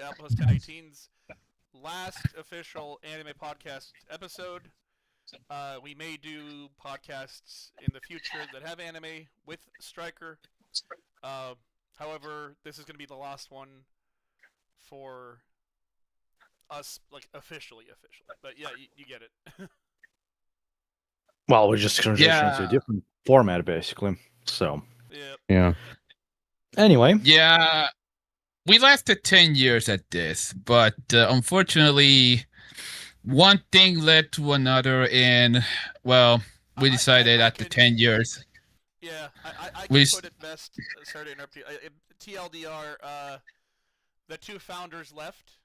Outpost 1018's last official anime podcast episode. We may do podcasts in the future that have anime with Stryker. However, this is going to be the last one for us, like officially. But yeah, you get it. Well, we're just transitioning to a different format, basically. So, yeah. Anyway. Yeah, we lasted 10 years at this, but unfortunately, one thing led to another, and, well, we decided after 10 years. Yeah, I can put it best. Sorry to interrupt you. TLDR, the two founders left,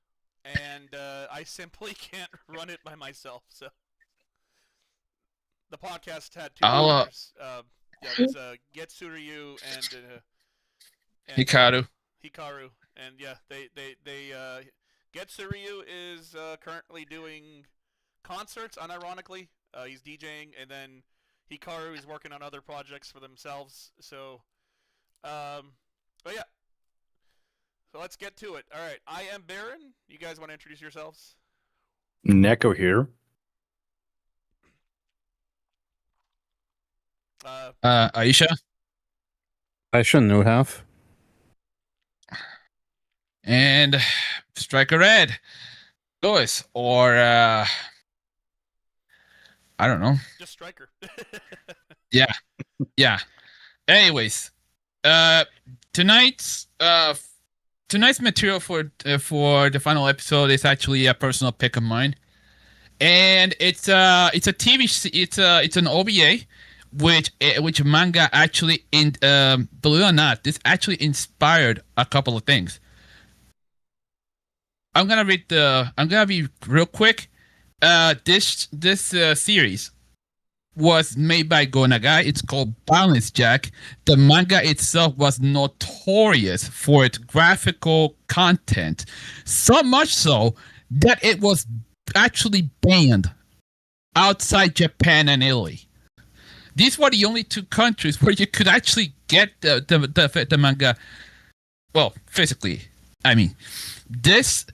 and I simply can't run it by myself, so... The podcast had two founders. There's Getsuryu and Hikaru. And yeah, they Getsuryu is currently doing concerts. Unironically, he's DJing, and then Hikaru is working on other projects for themselves. So, but yeah. So let's get to it. All right, I am Baron. You guys want to introduce yourselves? Neko here. Aisha Newhouse. and Striker Red, Lewis, or I don't know. Just Striker. yeah. Anyways, tonight's material for the final episode is actually a personal pick of mine, and it's a TV. It's an OVA. Which manga actually, believe it or not, this actually inspired a couple of things. I'm gonna be real quick. This series was made by Go Nagai. It's called Balance Jack. The manga itself was notorious for its graphical content, so much so that it was actually banned outside Japan and Italy. These were the only two countries where you could actually get the manga. Well, physically, I mean, this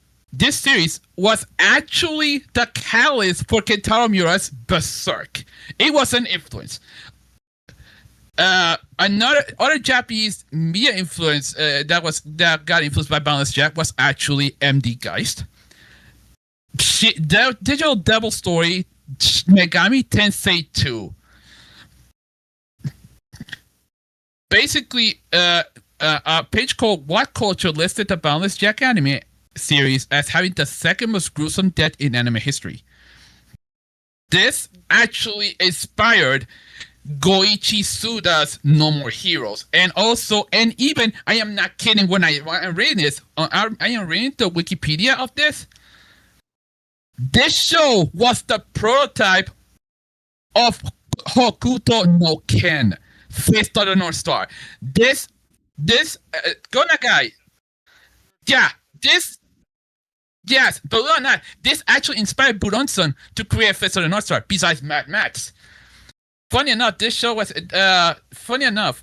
series was actually the catalyst for Kentaro Miura's Berserk. It was an influence. Other Japanese media influence that got influenced by Balance Jack was actually MD Geist. The Digital Devil Story, Megami Tensei 2. Basically, a page called What Culture listed the Boundless Jack anime series as having the second most gruesome death in anime history. This actually inspired Goichi Suda's No More Heroes, and even I am not kidding when I'm reading this. I am reading the Wikipedia of this. This show was the prototype of Hokuto no Ken. Fist of the North Star. This Go Nagai. Yeah, yes, believe it or not, this actually inspired Buronson to create Fist of the North Star, besides Mad Max. Funny enough, this show was,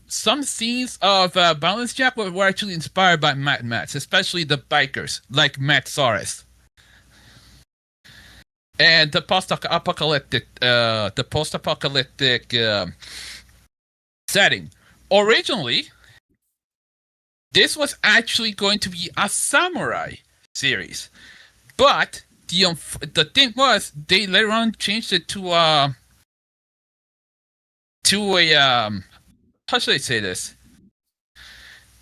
some scenes of Balance Jack were actually inspired by Mad Max, especially the bikers, like Matt Soros. And the post-apocalyptic setting. Originally, this was actually going to be a samurai series, but the thing was they later on changed it to a how should I say this?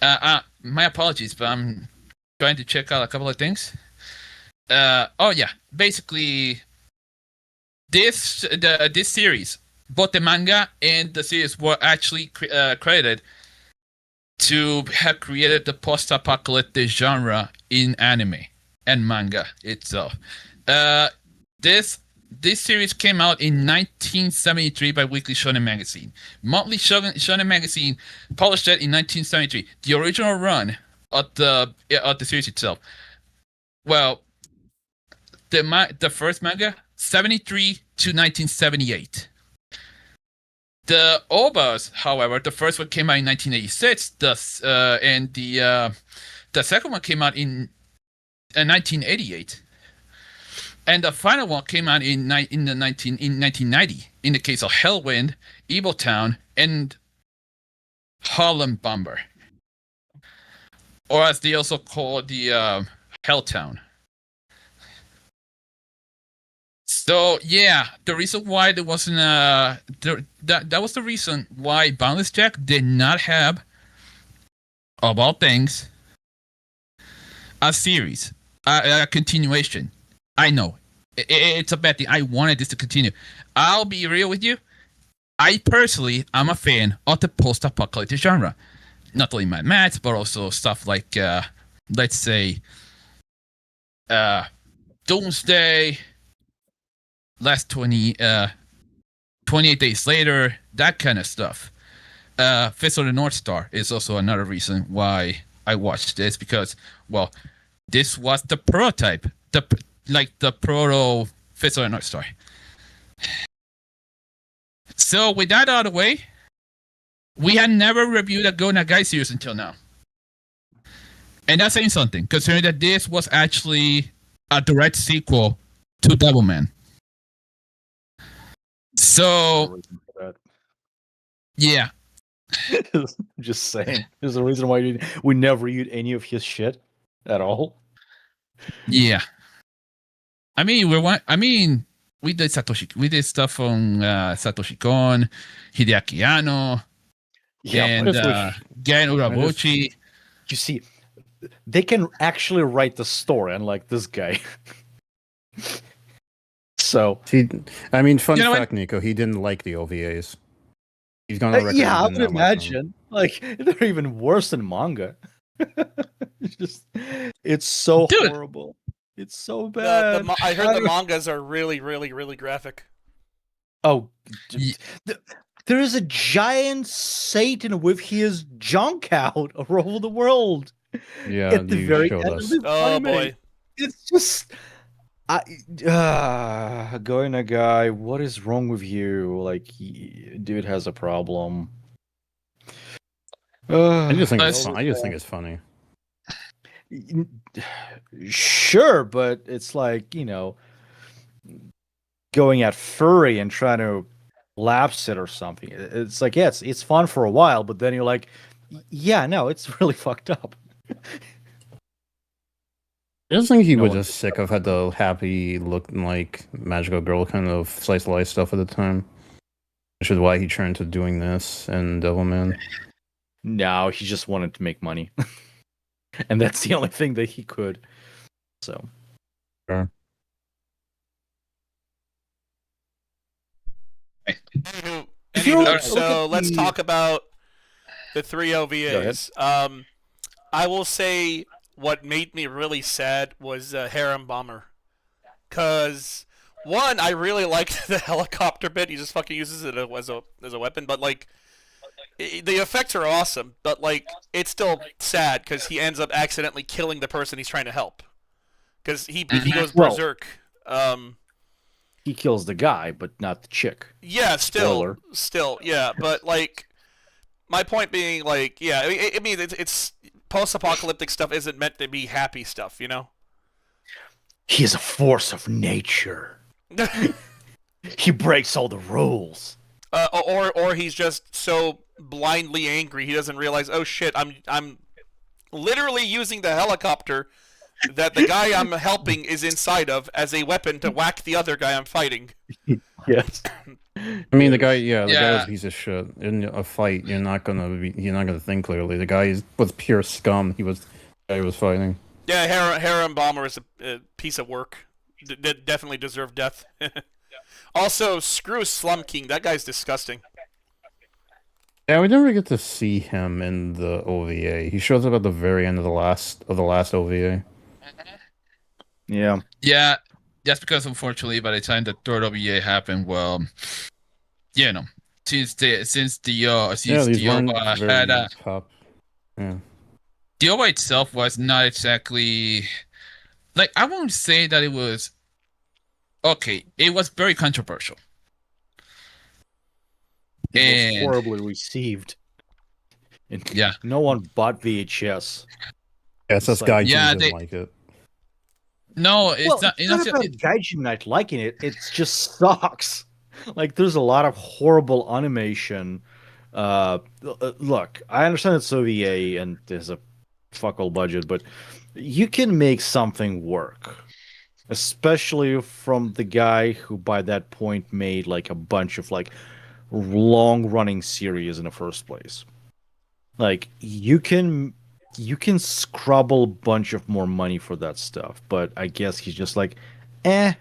My apologies, but I'm trying to check out a couple of things. Basically, this series, both the manga and the series, were actually credited to have created the post-apocalyptic genre in anime and manga itself. This series came out in 1973 by Weekly Shonen Magazine. Monthly Shonen Magazine published it in 1973. The original run of the series itself. Well, the first manga, 73 to 1978. The OVAs, however, the first one came out in 1986. And the second one came out in 1988. And the final one came out in 1990. In the case of Hellwind, Evil Town, and Harlem Bomber, or as they also call the Helltown. So yeah, the reason why there wasn't that was the reason why Boundless Jack did not have, of all things, a series, a continuation. I know it's a bad thing. I wanted this to continue. I'll be real with you. I personally am a fan of the post-apocalyptic genre, not only Mad Max, but also stuff like, let's say, Doomsday, Last 28 Days Later, that kind of stuff. Fist of the North Star is also another reason why I watched this, because, well, this was the prototype, the proto Fist of the North Star. So with that out of the way, we had never reviewed a Go Nagai series until now. And that's saying something, considering that this was actually a direct sequel to Devilman. So, yeah. Just saying. There's a reason why we never read any of his shit at all. Yeah. I mean, we did Satoshi. We did stuff on Satoshi Kon, Hideaki Anno, and Gen Urabochi. You see, they can actually write the story, unlike this guy. So, fun fact, Nico, he didn't like the OVAs. He's gonna I would imagine. Like, they're even worse than manga. It's so horrible. It's so bad. I heard the mangas are really, really, really graphic. Oh, there is a giant Satan with his junk out all over the world. Yeah, at the very end of the anime. Boy, it's just going a guy. What is wrong with you? Like, dude has a problem. I just think it's funny. Sure, but it's like, going at furry and trying to lapse it or something. It's like, yeah, it's fun for a while, but then you're like, yeah, no, it's really fucked up. I just think he was just sick of had the happy looking like magical girl kind of slice of life stuff at the time, which is why he turned to doing this and Devilman. No, he just wanted to make money. And that's the only thing that he could. So. Sure. So let's talk about the 3 OVAs. I will say what made me really sad was Harem Bomber. Because, one, I really liked the helicopter bit. He just fucking uses it as a weapon. But, like, the effects are awesome. But, like, it's still sad because he ends up accidentally killing the person he's trying to help. Because he goes berserk. He kills the guy, but not the chick. Yeah, still, yeah. But, like, my point being, like, yeah, I mean, it's post-apocalyptic stuff isn't meant to be happy stuff, you know? He is a force of nature. He breaks all the rules. Or he's just so blindly angry he doesn't realize, oh shit, I'm literally using the helicopter that the guy I'm helping is inside of as a weapon to whack the other guy I'm fighting. Yes. I mean, the guy was a piece of shit. In a fight, you're not gonna think clearly. The guy was pure scum. The guy he was fighting. Yeah, Harem Bomber is a piece of work. Definitely deserved death. Also, screw Slum King. That guy's disgusting. Yeah, we never get to see him in the OVA. He shows up at the very end of the last OVA. Yeah. Yeah, that's because unfortunately, by the time the third OVA happened, well, you know, since the OVA had the OVA itself was not exactly like, I won't say that it was okay. It was very controversial. It was horribly received. And no one bought VHS. Yeah, it's this guy didn't like it. No, it's Well, not. it's not about Gaijin not liking it. It just sucks. Like, there's a lot of horrible animation. Look, I understand it's OVA and there's a fuck all budget, but you can make something work. Especially from the guy who by that point made like a bunch of like long running series in the first place. Like you can scrabble a bunch of more money for that stuff, but I guess he's just like, I'm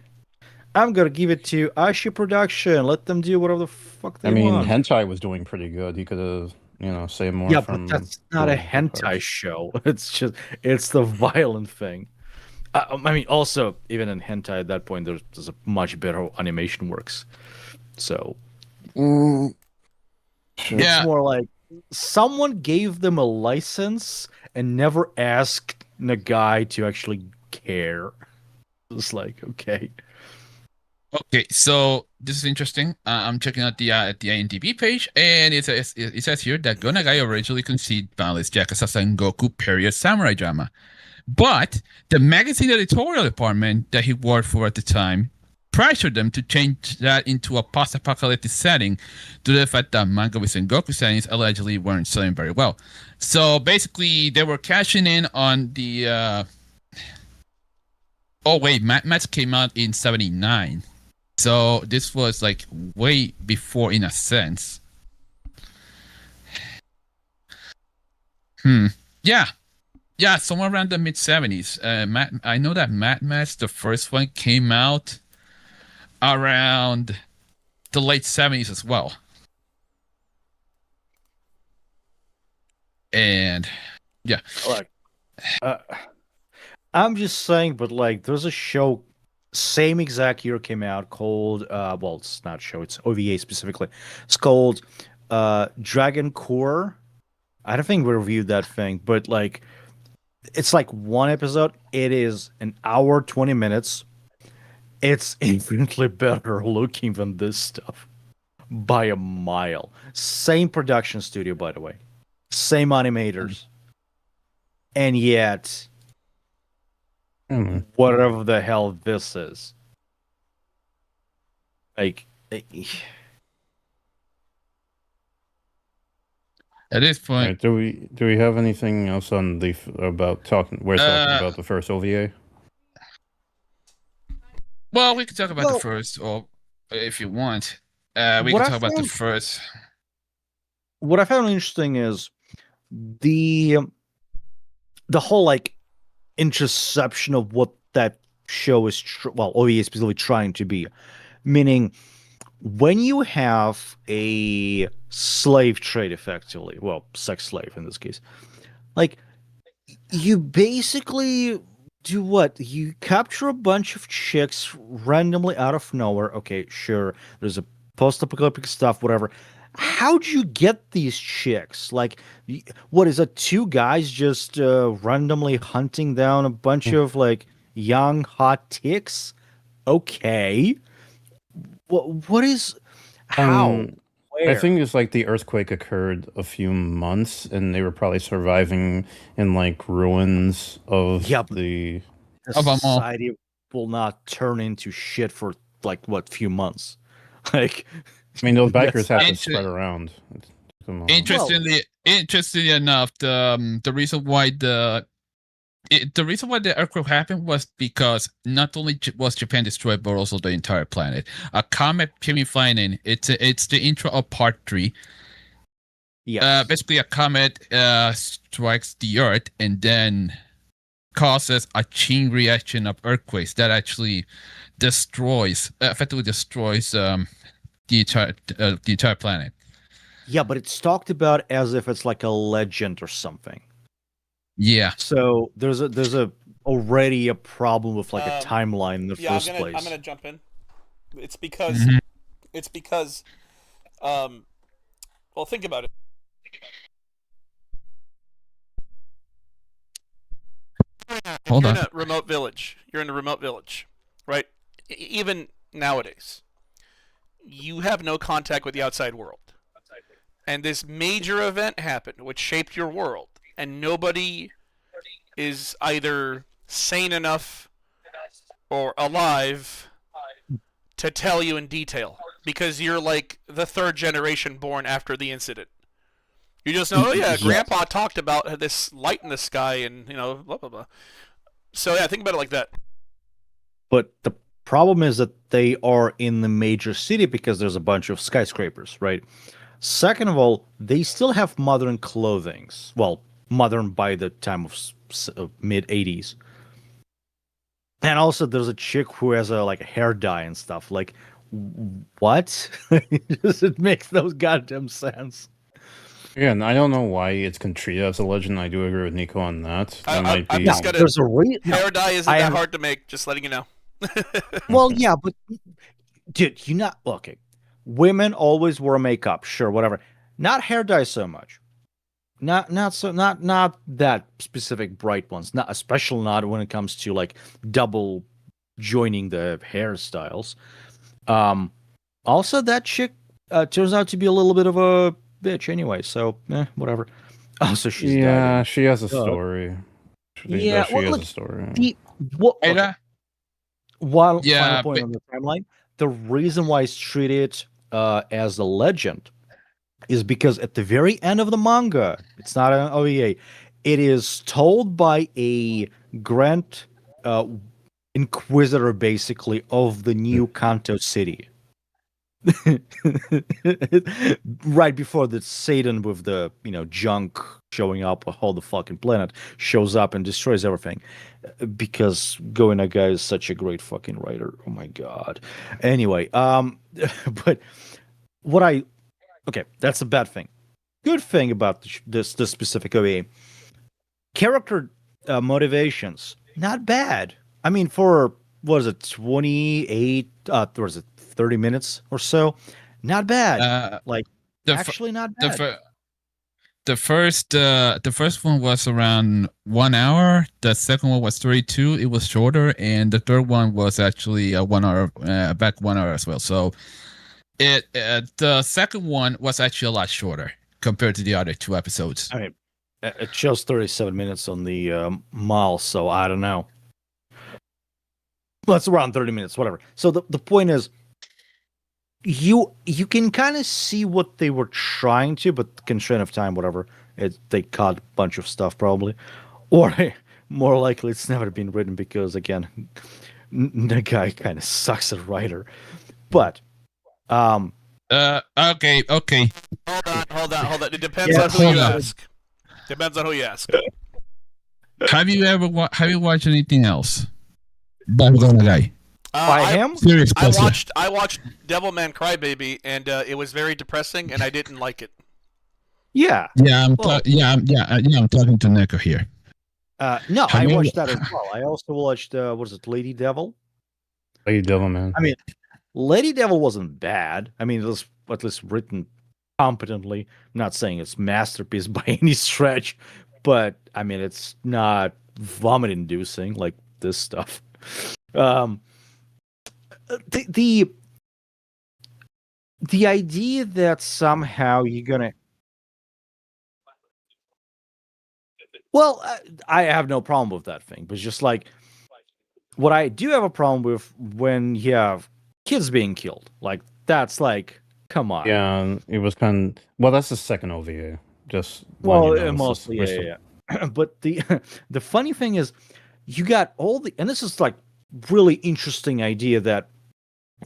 gonna give it to Ashi Production. Let them do whatever the fuck they I mean, want. Hentai was doing pretty good. He could have, saved more Yeah, from. but that's not a the hentai parts. show. It's the violent thing. I mean, also even in hentai at that point, there's a much better animation works. So Sure. Yeah. it's more like someone gave them a license and never asked the guy to actually care. It's like, okay. Okay, so this is interesting. I'm checking out the IMDb page, and it says here that Gonagai originally conceived Boundless Jack as a Sengoku period samurai drama, but the magazine editorial department that he worked for at the time pressured them to change that into a post-apocalyptic setting due to the fact that manga with Sengoku settings allegedly weren't selling very well. So basically, they were cashing in on the. Oh wait, Mad Max came out in '79. So this was like way before in a sense. Yeah. Yeah, somewhere around the mid 70s. I know that Mad Max, the first one, came out around the late 70s as well. And yeah. Like, I'm just saying, but like, there's a show, same exact year came out called, well, it's not show, it's OVA specifically. It's called Dragon Core. I don't think we reviewed that thing, but like, it's like one episode. It is an hour, 20 minutes. It's infinitely better looking than this stuff by a mile. Same production studio, by the way. Same animators. And yet, whatever the hell this is. Like, At this point, Right, do we have anything else on the about talking? We're talking about the first OVA. well, we can talk about the first, or if you want, we can talk about the first. What I found interesting is the whole like interception of what that show is, OVA is specifically trying to be, meaning when you have a slave trade, effectively, well, sex slave in this case, like you basically do what? You capture a bunch of chicks randomly out of nowhere. Okay, sure, there's a post-apocalyptic stuff, whatever. How'd you get these chicks? Like, what is it? Two guys just randomly hunting down a bunch of like young hot ticks? Okay, what is how? I think it's like the earthquake occurred a few months, and they were probably surviving in like ruins of the society will not turn into shit for like what few months. Like, I mean, those bikers have to spread around. Interestingly enough, the reason why the reason why the earthquake happened was because not only was Japan destroyed, but also the entire planet. A comet came in flying in. It's the intro of part 3. Yeah. Basically, a comet strikes the Earth and then causes a chain reaction of earthquakes that actually effectively destroys the entire planet. Yeah, but it's talked about as if it's like a legend or something. Yeah. So there's already a problem with like a timeline in the first place. I'm gonna jump in. It's because well, think about it. Hold You're on. in a remote village. You're in a remote village, right? Even nowadays, you have no contact with the outside world. And this major event happened, which shaped your world, and nobody is either sane enough or alive to tell you in detail because you're like the third generation born after the incident. You just know, oh yeah, Grandpa talked about this light in the sky and blah blah blah. So yeah, think about it like that. But the problem is that they are in the major city because there's a bunch of skyscrapers, right? Second of all, they still have modern clothings. Well, modern by the time of mid 80s. And also, there's a chick who has a hair dye and stuff. Like, what? It makes no goddamn sense. Again, I don't know why it's treated as a legend. I do agree with Nico on that. I'm be... just gonna. There's a hair dye isn't that hard to make. Just letting you know. Well, yeah, but dude, okay. Women always wear makeup, sure, whatever. Not hair dye so much. Not that specific bright ones. Not especially not when it comes to double joining the hairstyles. Also that chick turns out to be a little bit of a bitch anyway, so whatever. Also, she's yeah, she has a story. She has a story. Final point on the timeline. The reason why it's treated as a legend is because at the very end of the manga, it's not an OVA, it is told by a Grand Inquisitor, basically, of the new Kanto city. Right before the Satan with the junk showing up, a whole the fucking planet shows up and destroys everything, because Go Nagai is such a great fucking writer. Oh my god. Anyway, but that's a bad thing. Good thing about this specific OVA, character motivations, not bad. I mean, for what is it, 28 or is it 30 minutes or so, not bad. Actually not bad. The first one was around 1 hour. The second one was 32. It was shorter, and the third one was actually 1 hour, back 1 hour as well. So the second one was actually a lot shorter compared to the other two episodes. I mean, it shows 37 minutes on the mall, so I don't know. Well, it's around 30 minutes, whatever. So the point is, you can kind of see what they were trying to, but constraint of time, whatever. They cut a bunch of stuff probably, or more likely it's never been written because again, the guy kind of sucks as a writer. But okay. Hold on. It depends on who you ask. Depends on who you ask. Have you watched anything else? Guy. By him? Serious question. I watched Devilman Crybaby, and it was very depressing, and I didn't like it. Yeah. I'm talking to Neko here. No, I watched that as well. I also watched what is it, Lady Devil? Lady Devil, man. I mean, Lady Devil wasn't bad. I mean, it was at least written competently. I'm not saying it's masterpiece by any stretch, but I mean, it's not vomit-inducing like this stuff. The idea that somehow you're gonna, well, I have no problem with that thing, but just what I do have a problem with when you have kids being killed, that's come on. Yeah, it was that's the second OVA. Just mostly, yeah. But the funny thing is, you got and this is really interesting idea that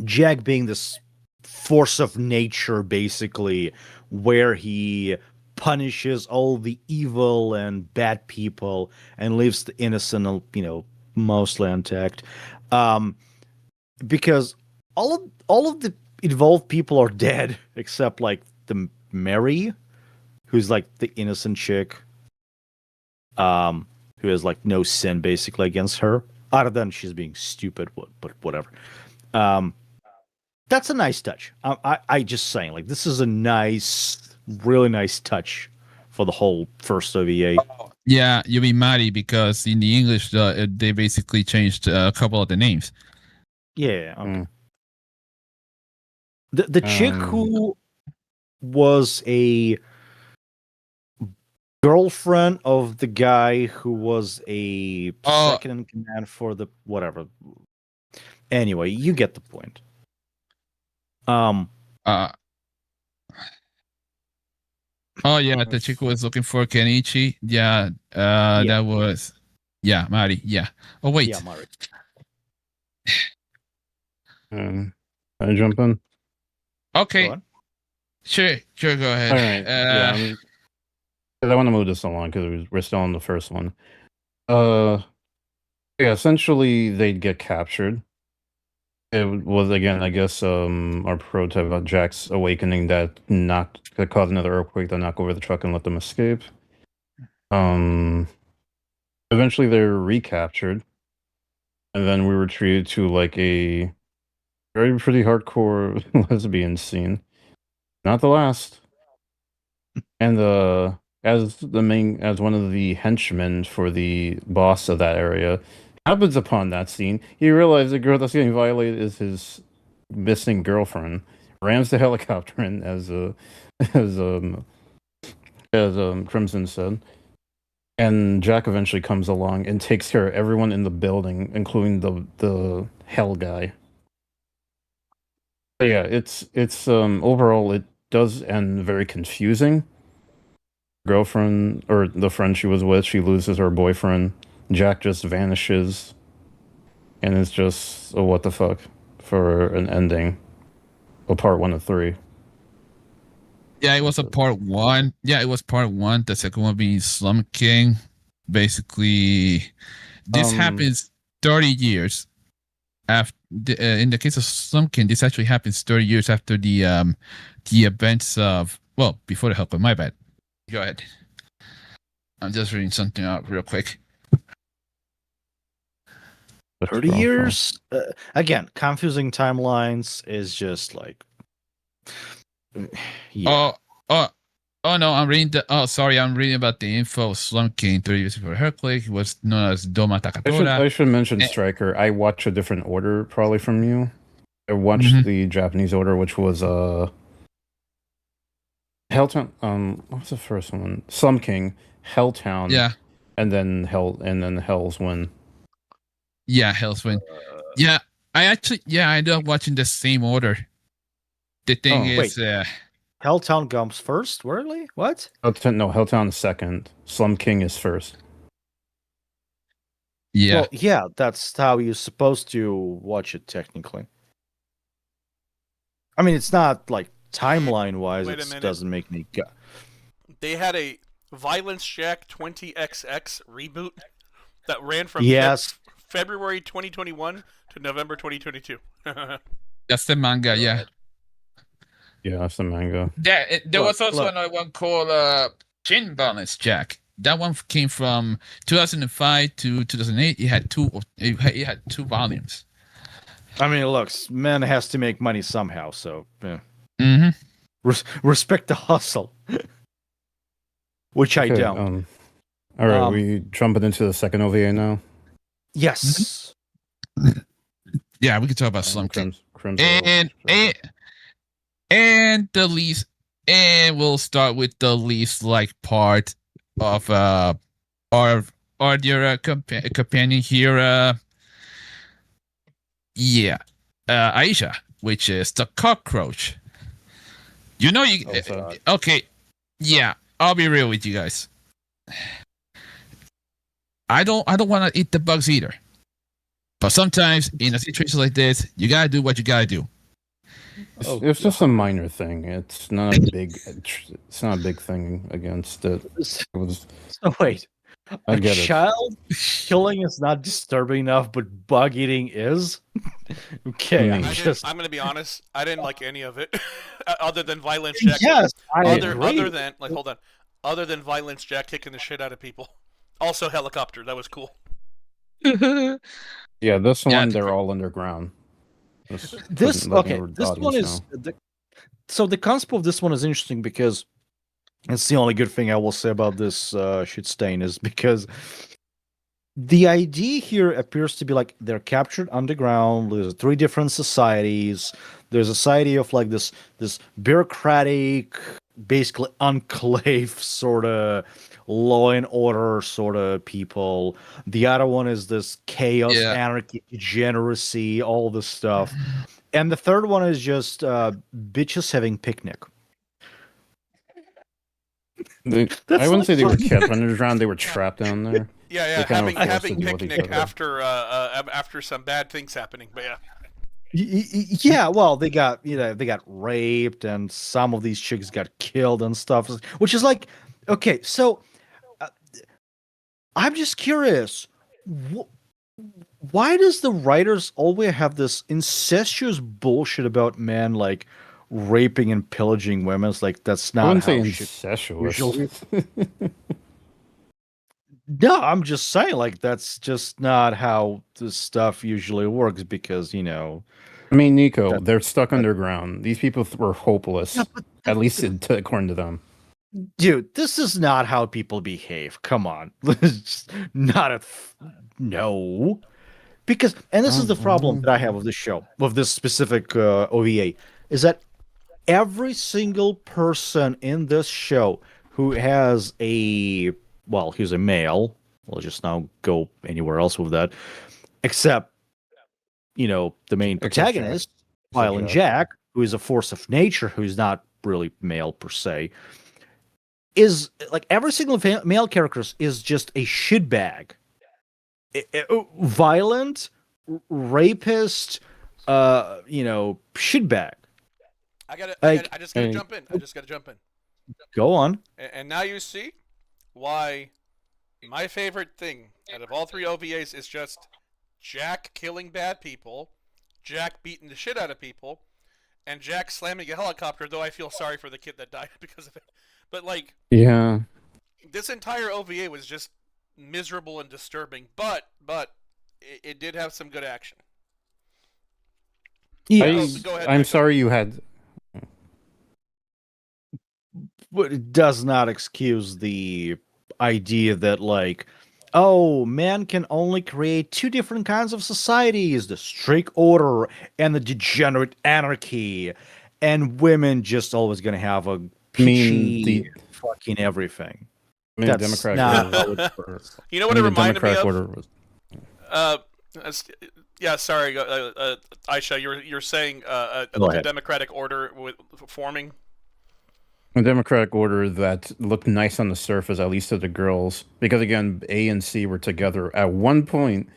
Jack being this force of nature, basically, where he punishes all the evil and bad people and leaves the innocent, mostly intact. Because all of the involved people are dead except the Mary, who's the innocent chick, who has no sin basically against her, other than she's being stupid, but whatever. That's a nice touch. I just saying, this is a really nice touch for the whole first OVA. Yeah, you'll be Maddie because in the English they basically changed a couple of the names. Yeah. Okay. The chick who was a girlfriend of the guy who was a second in command for the whatever. Anyway, you get the point. Oh yeah, the chick was looking for Kenichi. Yeah, Yeah. that was Mari. Yeah. Oh wait. Yeah, Mari. Can I jump in? Okay. Go on. Sure, go ahead. All right. Yeah, 'cause I want to move this along because we're still on the first one. Yeah, essentially they'd get captured. It was again, I guess, our prototype about Jack's awakening that caused another earthquake to knock over the truck and let them escape. Eventually they're recaptured, and then we were treated to like a pretty hardcore lesbian scene. Not the last. And as one of the henchmen for the boss of that area happens upon that scene, he realizes the girl that's getting violated is his missing girlfriend. Rams the helicopter in as Crimson said. And Jack eventually comes along and takes care of everyone in the building, including the hell guy. But yeah, it's overall it does end very confusing. Girlfriend or the friend she was with, she loses her boyfriend. Jack just vanishes, and it's just a what the fuck for an ending. Well, part 1 of 3. Yeah, it was a part 1. Yeah, it was part 1. The second one being Slum King. Basically, this happens 30 years after. In the case of Slum King, this actually happens 30 years after the events of before the Hellboy. My bad. Go ahead. I'm just reading something out real quick. 30 years? Again, confusing timelines is just like... Yeah. Oh no, I'm reading I'm reading about the info. Slum King 30 years before Hercules. He was known as Doma Takatora. I should mention Striker. I watched a different order probably from you. I watched the Japanese order, which was Helltown. What was the first one? Slum King, Helltown. Yeah. And then Hell's Win. Yeah, Hell's Win. Yeah, I ended up watching the same order. The thing is, Helltown comes first? Really? What? Helltown is second. Slum King is first. Yeah. Well, yeah, that's how you're supposed to watch it technically. I mean, it's not like timeline-wise, it doesn't make me go. They had a Violence Jack 20XX reboot that ran from February 2021 to November 2022. That's the manga, yeah. Yeah, that's the manga. Yeah, there was also another one called Chin Balance Jack. That one came from 2005 to 2008. It had two volumes. I mean, look, man has to make money somehow, so yeah. Respect the hustle. Which I don't. All right, we jumping into the second OVA now? Yes. Yeah, we can talk about Slum King. And the least, and we'll start with the least like part of our dear companion here. Aisha, which is the cockroach. You know you okay? Yeah, I'll be real with you guys. I don't want to eat the bugs either. But sometimes in a situation like this, you gotta do what you gotta do. It's just a minor thing. It's not a big. It's not a big thing against it. So wait, I get it. Child killing is not disturbing enough, but bug eating is. Okay, I'm gonna be honest. I didn't like any of it, other than Violence Jack. Yes, other than hold on. Other than Violence Jack kicking the shit out of people. Also, helicopter. That was cool. Yeah, this one they're all underground. This one is so the concept of this one is interesting because it's the only good thing I will say about this shit stain is because the idea here appears to be like they're captured underground. There's 3 different societies. There's a society of like this bureaucratic, basically enclave sort of law and order sort of people. The other one is this chaos, Yeah. anarchy, degeneracy, all this stuff. And the third one is just bitches having picnic. I That's wouldn't say they were like- kept underground; they were trapped down there. Yeah, They kind of having forced to having deal with each picnic other. after some bad things happening. But yeah, Yeah, well, they got they got raped, and some of these chicks got killed and stuff. Which is like, okay, so I'm just curious, why does the writers always have this incestuous bullshit about men like raping and pillaging women? It's like that's I not wouldn't say how shit incestuous. usually. No, I'm just saying, like that's just not how this stuff usually works because I mean, Nico, That- they're stuck underground. These people were hopeless, Yeah, but at least according to them. dude, this is not how people behave. Come on. It's not no. Because, and this is the problem that I have with this show, with this specific OVA, is that every single person in this show who has he's a male, we'll just now go anywhere else with that, except, the main Except protagonist, Violent Jack, who is a force of nature, who's not really male per se, is like every single male character is just a shitbag. Violent, rapist, shitbag. I just gotta jump in. I just gotta jump in. Go on. And now you see why my favorite thing out of all three OVAs is just Jack killing bad people, Jack beating the shit out of people, and Jack slamming a helicopter, though I feel sorry for the kid that died because of it. But, like, Yeah. this entire OVA was just miserable and disturbing, but it did have some good action. Yeah, Go ahead, I'm Nico. sorry you had. but it does not excuse the idea that, like, oh, man can only create two different kinds of societies, the strict order and the degenerate anarchy, and women just always gonna have a peachy fucking everything. That's Democratic not order. how it works. You know what it reminded me Democratic of? order was. Yeah, sorry, Aisha, you're saying Go the ahead. democratic order forming. A democratic order that looked nice on the surface, at least to the girls, because again, A and C were together at one point,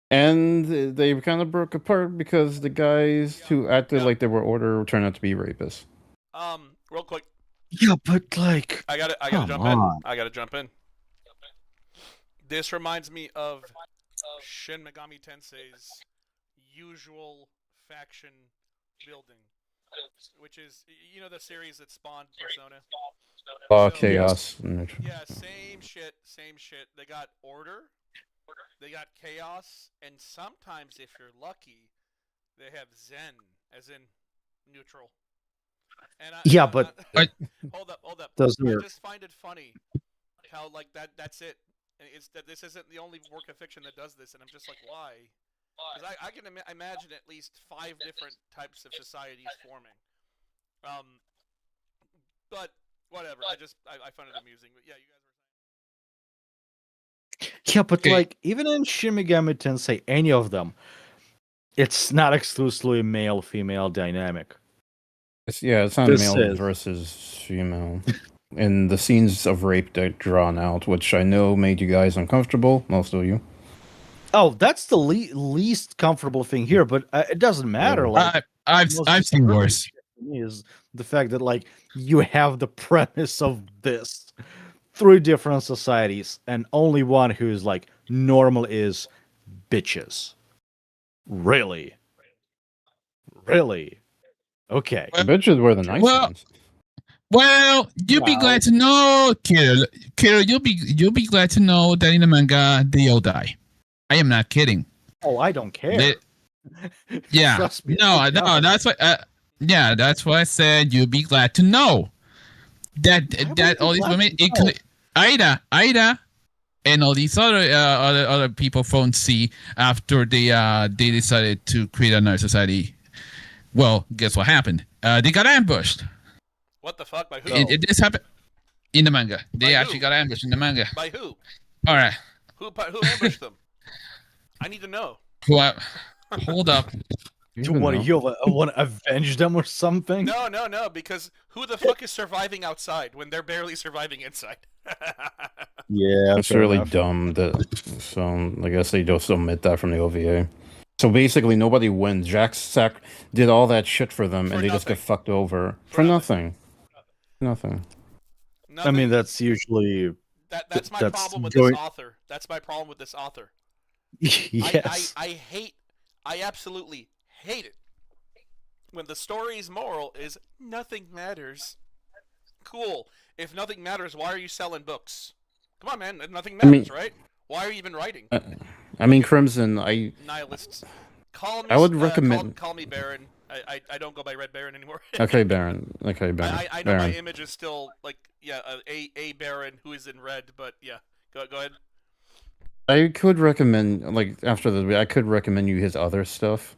and they kind of broke apart because the guys who acted like they were order turned out to be rapists. Real quick, Yeah, but like, I gotta Come jump on. in. I gotta jump in. This reminds me of Shin Megami Tensei's usual faction building, which is the series that spawned Persona. Oh, So- chaos. Yeah, same shit. They got order, they got chaos, and sometimes, if you're lucky, they have Zen, as in neutral. And Yeah, but- hold up. Those I are- just find it funny how like that's it. And it's that this isn't the only work of fiction that does this, and I'm just like, why? Because I can imagine at least 5 different types of societies forming. But whatever. I find it amusing. But yeah, you guys were. Yeah, but Okay. like even in Shin Megami Tensei, any of them, it's not exclusively male-female dynamic. It's not This male is- versus female. And the scenes of rape that drawn out, which I know made you guys uncomfortable, most of you. Oh, that's the least comfortable thing here, but it doesn't matter. Like I've most seen disturbing worse. shit to me is the fact that like you have the premise of this 3 different societies, and only one who's like normal is bitches. Really? Okay. The bitches were the nice Well- ones. Well, you'll be Wow. glad to know, Kirill. You'll be glad to know that in the manga they all die. I am not kidding. Oh, I don't care. Yeah. Trust me, No, I no, don't. that's what. Yeah, that's what I said. You'll be glad to know that would all be these glad women, to know? Ida, and all these other people from C after they decided to create another society. Well, guess what happened? They got ambushed. What the fuck? By who? Oh. This happened. In the manga. They By actually who? got ambushed in the manga. By who? All right. Who ambushed them? I need to know. Hold up. Do what you want to avenge them or something? No, because who the fuck is surviving outside when they're barely surviving inside? Yeah, It's fair really enough. dumb so I guess they just omit that from the OVA. So basically, nobody wins. Jack Sack did all that shit for them, and they just get fucked over for nothing. Nothing. I mean, that's usually that's my that's problem with going- this author. That's my problem with this author. yes. I absolutely hate it when the story's moral is nothing matters. Cool. If nothing matters, why are you selling books? Come on, man. Nothing matters, right? Why are you even writing? I mean, Crimson. Nihilists. Call me. I would recommend. Call me Baron. I don't go by Red Baron anymore. Okay, Baron. Okay, Baron. I know Baron. my image is still like a Baron who is in red, but yeah. Go ahead. I could recommend I could recommend you his other stuff,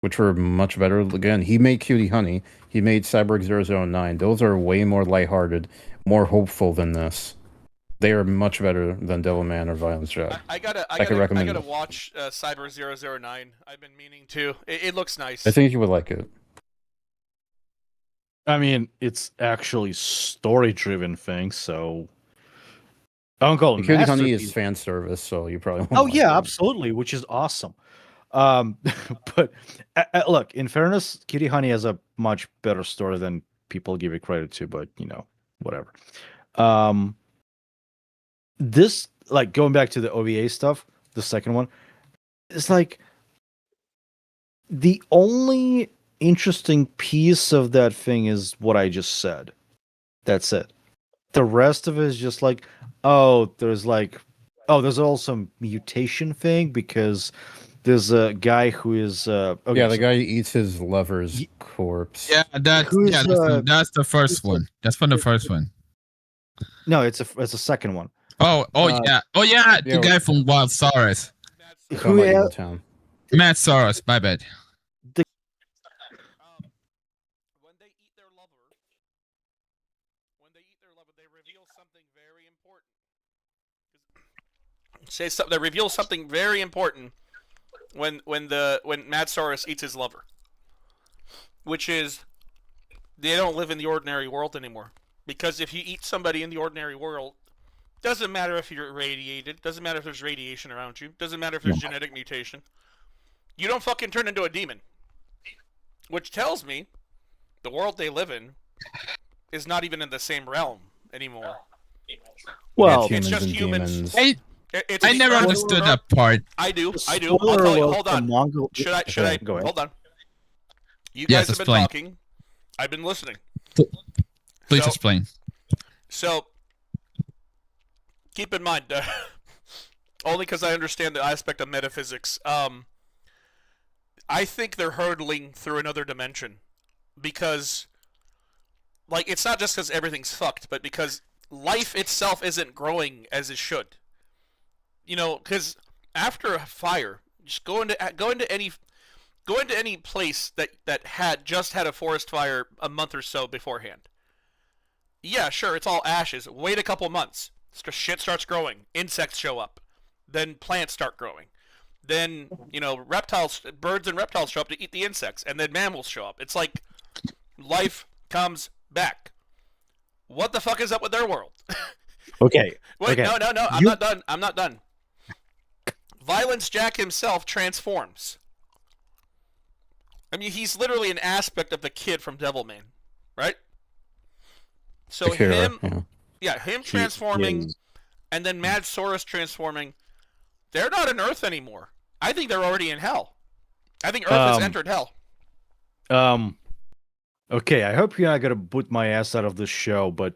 which were much better. Again, he made Cutie Honey. He made Cyborg 009. Those are way more lighthearted, more hopeful than this. They are much better than Devilman or Violence Jack. I gotta watch Cyber 009. I've been meaning to. It looks nice. I think you would like it. I mean, it's actually story-driven thing, so I don't call it Cutie Honey masterpiece. is fan service, so you probably won't Oh like yeah, it. absolutely, which is awesome. But look, in fairness, Cutie Honey has a much better story than people give it credit to. But whatever. This, like, going back to the OVA stuff, the second one, it's like the only interesting piece of that thing is what I just said. That's it. The rest of it is just like, there's also mutation thing because there's a guy who is the guy who eats his lover's corpse. Yeah, that's the first one. That's from the first one. No, it's a second one. Yeah. The guy from Wild Saurus. Who Evil Town. Matt Saurus, my bad. When they eat their lover, they reveal something very important. They reveal something very important when Mad Saurus eats his lover, which is they don't live in the ordinary world anymore. Because if you eat somebody in the ordinary world, doesn't matter if you're irradiated, doesn't matter if there's radiation around you, doesn't matter if there's genetic mutation, you don't fucking turn into a demon. Which tells me the world they live in is not even in the same realm anymore. Well, it's just humans. I never understood that part. I do. I'll tell you. Hold on. Should I? Go ahead. Hold on. You guys have been explain. talking. I've been listening. Please explain. So, keep in mind, only because I understand the aspect of metaphysics, I think they're hurtling through another dimension. Because, like, it's not just because everything's fucked, but because life itself isn't growing as it should. Because after a fire, just go into any place that had a forest fire a month or so beforehand. Yeah, sure, it's all ashes. Wait a couple months. Shit starts growing. Insects show up. Then plants start growing. Then, birds and reptiles show up to eat the insects. And then mammals show up. It's like life comes back. What the fuck is up with their world? Okay. Wait, okay. no. I'm not done. Violence Jack himself transforms. I mean, he's literally an aspect of the kid from Devilman, right? So him transforming, and then Mad Saurus transforming, they're not in Earth anymore. I think they're already in Hell. I think Earth has entered Hell. Okay, I hope you're not gonna boot my ass out of this show, but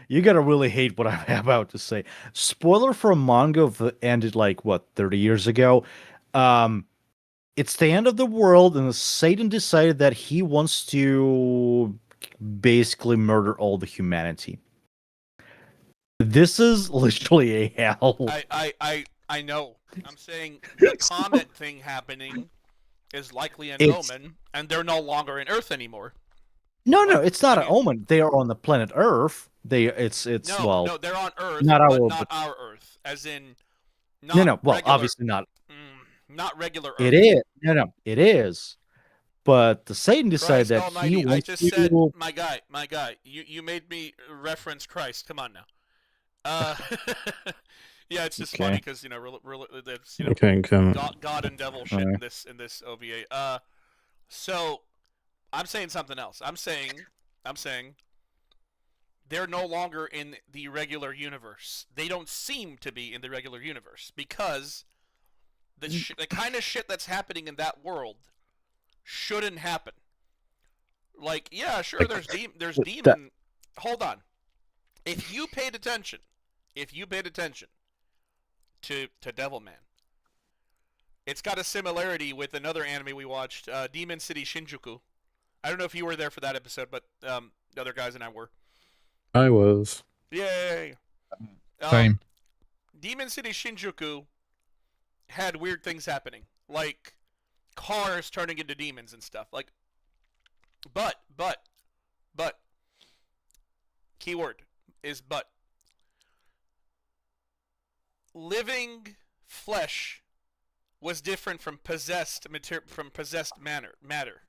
you gotta really hate what I'm about to say. Spoiler for a manga that ended 30 years ago. It's the end of the world, and Satan decided that he wants to basically murder all the humanity. This is literally a hell. I know. I'm saying the comet thing happening is likely an omen, and they're no longer in Earth anymore. No, it's not an omen. They are on the planet Earth. It's No, well, no, they're on Earth, not but our, not but our Earth, as in not no. Well, regular, obviously not. not regular It Earth. is no, it is. But the Satan decided Christ that he Almighty! I wants just said, to. my guy. You made me reference Christ. Come on now. Uh, yeah, it's just funny Okay. because that's Okay, come. God and devil shit Alright. in this OVA. So I'm saying something else. I'm saying they're no longer in the regular universe. They don't seem to be in the regular universe because the kind of shit that's happening in that world shouldn't happen. Like, yeah, sure, Like, there's that- demon. Hold on. If you paid attention to Devilman, it's got a similarity with another anime we watched, Demon City Shinjuku. I don't know if you were there for that episode, but the other guys and I were. I was. Yay! Same. Demon City Shinjuku had weird things happening, like cars turning into demons and stuff. Like, but, keyword is but. Living flesh was different from possessed matter.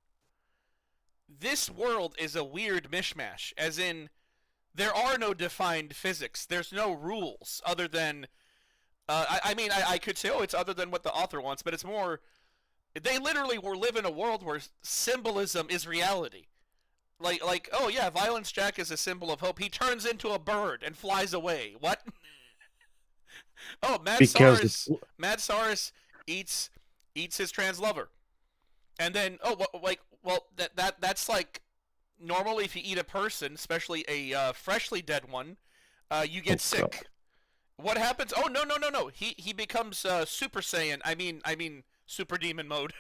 This world is a weird mishmash, as in there are no defined physics. There's no rules other than I could say, oh, it's other than what the author wants, but it's more, they literally live in a world where symbolism is reality. Like, oh yeah, Violence Jack is a symbol of hope. He turns into a bird and flies away. What? Oh, Mad Saurus eats his trans lover, and then that's like, normally if you eat a person, especially a freshly dead one, you get sick. God. What happens? Oh no! He becomes Super Saiyan. I mean Super Demon mode.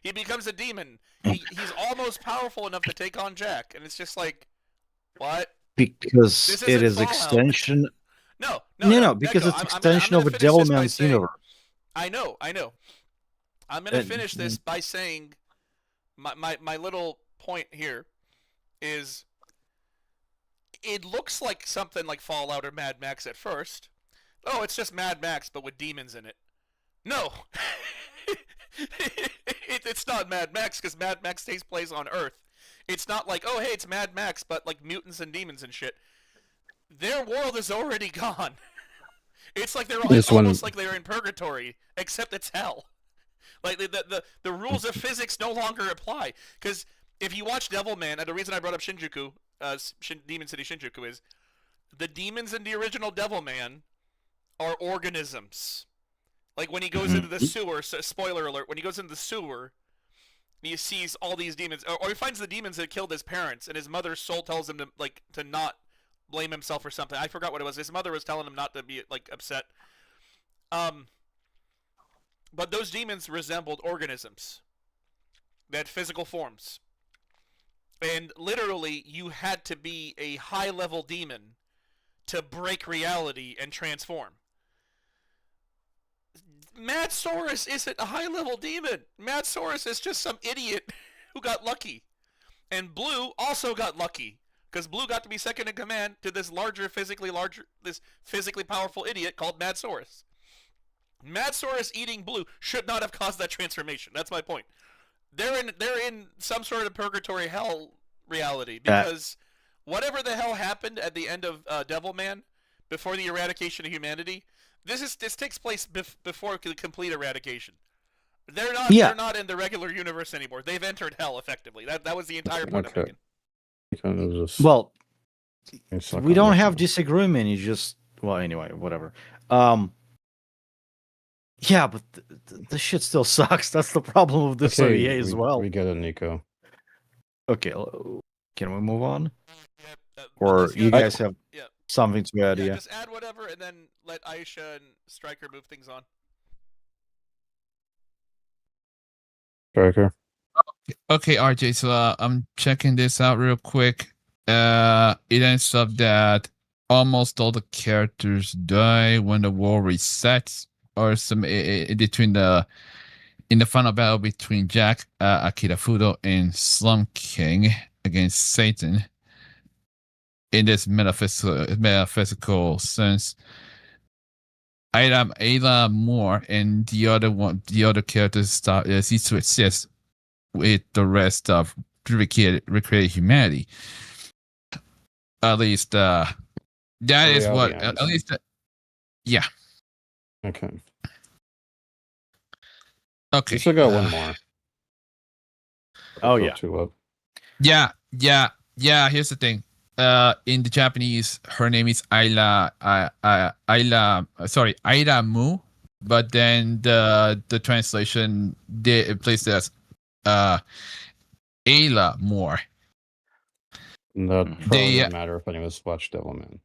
He becomes a demon. He's almost powerful enough to take on Jack, and it's just like, what? Because This it isn't is Fallout. extension. No, because Neko, it's I'm extension gonna of a finish this by Devilman's saying- universe. I know. I'm gonna finish this by saying my little point here is, it looks like something like Fallout or Mad Max at first. Oh, it's just Mad Max but with demons in it. No. It's not Mad Max, because Mad Max takes place on Earth. It's not like, oh hey, it's Mad Max but like mutants and demons and shit. Their world is already gone. It's like almost like they're in purgatory, except it's hell. Like the rules of physics no longer apply. Because if you watch Devilman, and the reason I brought up Shinjuku, Demon City Shinjuku, is the demons in the original Devilman are organisms. Like when he goes into the sewer, spoiler alert, when he goes into the sewer, he sees all these demons, or he finds the demons that killed his parents, and his mother's soul tells him to not blame himself for something. I forgot what it was. His mother was telling him not to be like upset. But those demons resembled organisms. They had physical forms. And literally, you had to be a high-level demon to break reality and transform. Mad Saurus isn't a high-level demon. Mad Saurus is just some idiot who got lucky. And Blue also got lucky, because Blue got to be second in command to this physically powerful idiot called Mad Saurus. Mad Saurus eating Blue should not have caused that transformation. That's my point. They're in some sort of purgatory hell reality, because whatever the hell happened at the end of Devilman, before the eradication of humanity, this takes place before the complete eradication. They're not in the regular universe anymore. They've entered hell effectively. That was the entire point I'm making. Well, we don't have disagreement. You just, well, anyway, whatever. Yeah, but the shit still sucks. That's the problem with this OVA as well. We get it, Nico. Okay, can we move on? Or you guys have something to add? Yeah, just add whatever, and then let Aisha and Stryker move things on. Stryker. Okay, RJ. So I'm checking this out real quick. It ends up that almost all the characters die when the war resets, or some in the final battle between Jack, Akira Fudo, and Slum King against Satan. in this metaphysical sense. Ayla Moore and the other characters cease to exist with the rest of recreated humanity. At least that is what. At least yeah. Okay. Okay. We still got one more. Oh yeah. Two up. Yeah. Here's the thing. In the Japanese, her name is Ayla Mu, but then the translation it places as Ayla Moore. That probably doesn't matter if anyone's watched Devilman.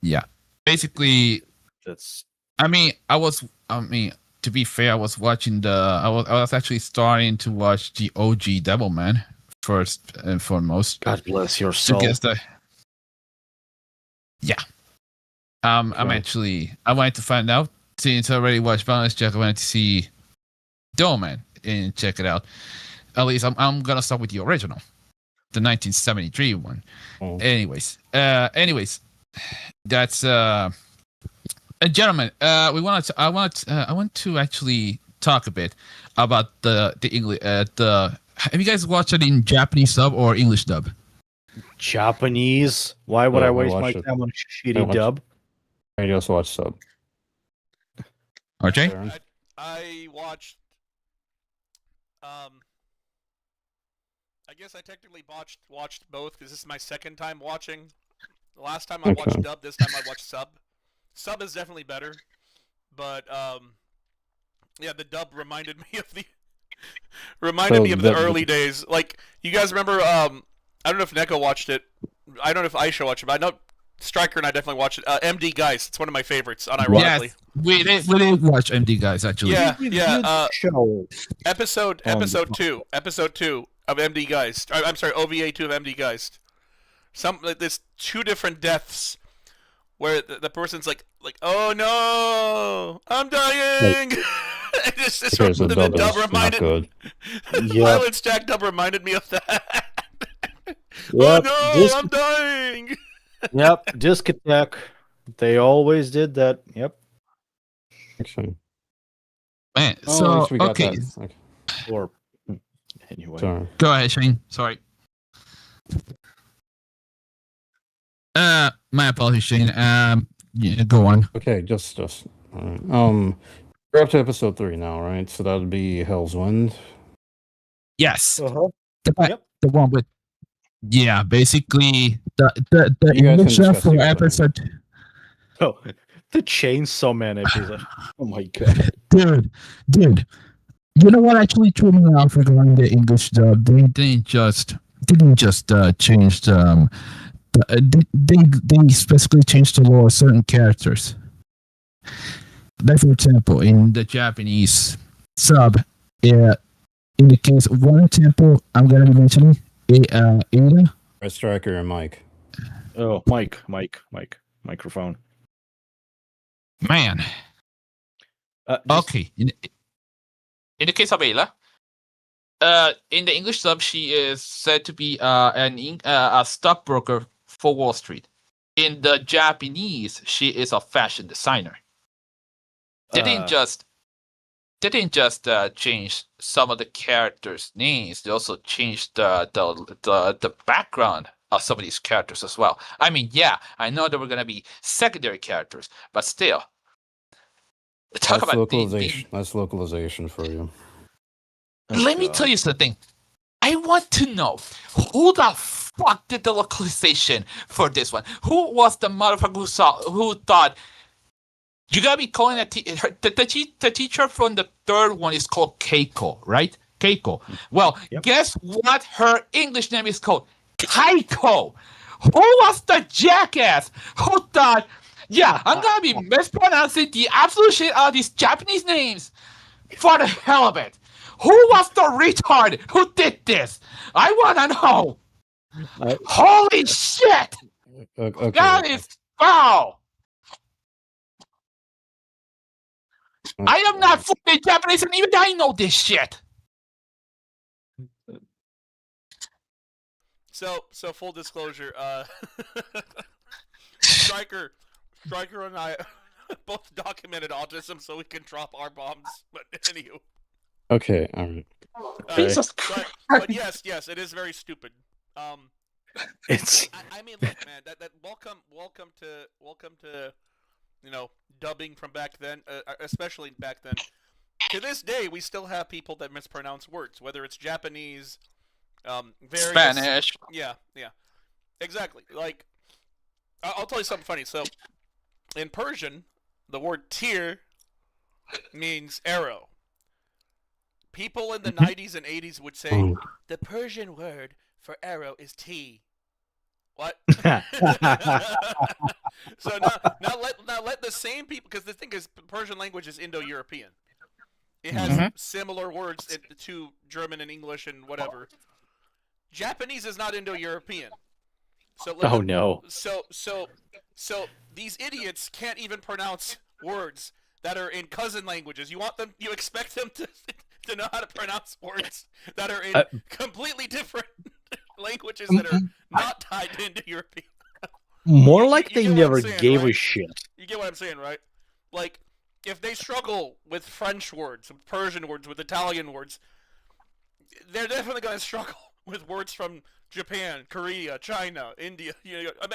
Yeah, basically, That's. to be fair, I was watching I was actually starting to watch the OG Devilman first and foremost. God bless your soul. To guess that. Yeah. I wanted to find out, since I already watched Balance Jack, I wanted to see Devilman and check it out. At least I'm gonna start with the original, the 1973 one. Oh. Anyways, that's gentlemen. I want to actually talk a bit about the English. Have you guys watched it in Japanese sub or English dub? Japanese? Why would I waste my it. time on a shitty dub? I just watched sub. RJ? I watched. I guess I technically watched both because this is my second time watching. The last time I watched dub, this time I watched sub. Sub is definitely better, but yeah, the dub reminded me of the early days. Like, you guys remember? I don't know if Neko watched it. I don't know if Aisha watched it, but I know Striker and I definitely watched it. MD Geist, it's one of my favorites, unironically. Yes, we did watch MD Geist actually. Yeah. Show. Episode 2 of MD Geist. I'm sorry, OVA 2 of MD Geist. There's two different deaths where the person's like, oh no, I'm dying. The dub reminded. Violence Jack dub reminded me of that. Yep, oh no, I'm dying. Yep, Disc Attack. They always did that. Yep. Actually. Man, so okay. Or anyway. Sorry. Go ahead, Shane. Sorry. My apologies, Shane. Yeah, go on. Okay, just we're up to episode 3 now, right? So that would be Hell's Wind. Yes. Uh-huh. The one with. Yeah, basically the English for episode. Oh, the Chainsaw Man episode. Oh my god, dude. You know what actually threw me off regarding the English dub? They didn't just change they specifically changed the lore of certain characters. Like, for example, in the Japanese sub, in the case of one example, I'm gonna be mentioning Ada. Striker and Mike. Oh, microphone. Man. Okay. In the case of Ayla, in the English sub, she is said to be a stockbroker for Wall Street. In the Japanese, she is a fashion designer. They didn't just change some of the characters' names. They also changed the background of some of these characters as well. I mean, yeah, I know there were gonna be secondary characters, but still. That's localization. That's localization for you. Let me tell you something. I want to know who the fuck did the localization for this one. Who was the motherfucker who thought you gotta be calling the teacher from the third one is called Keiko, right? Keiko. Well, Guess what? Her English name is called Kaiko. Who was the jackass who thought, yeah, I'm gonna be mispronouncing the absolute shit out of these Japanese names for the hell of it? Who was the retard who did this? I wanna know. Holy shit! Okay. That is foul. I am not fully Japanese, and even I know this shit. So full disclosure, Striker and I both documented autism so we can drop our bombs. But anywho. Okay, all right. Jesus But yes, it is very stupid. It's I mean, look, man, that welcome to dubbing from back then, especially back then. To this day, we still have people that mispronounce words, whether it's Japanese, various, Spanish. Yeah, exactly. Like, I'll tell you something funny. So, in Persian, the word tir means arrow. People in the 90s and 80s would say the Persian word for arrow is T. What? So now let the same people, because the thing is, Persian language is Indo-European. It has similar words to German and English and whatever. Japanese is not Indo-European. So oh no. So these idiots can't even pronounce words that are in cousin languages. You expect them to know how to pronounce words that are in completely different languages that are not tied into European. More like You they get what never I'm saying, gave a right? shit. You get what I'm saying, right? Like, if they struggle with French words, with Persian words, with Italian words, they're definitely going to struggle with words from Japan, Korea, China, India.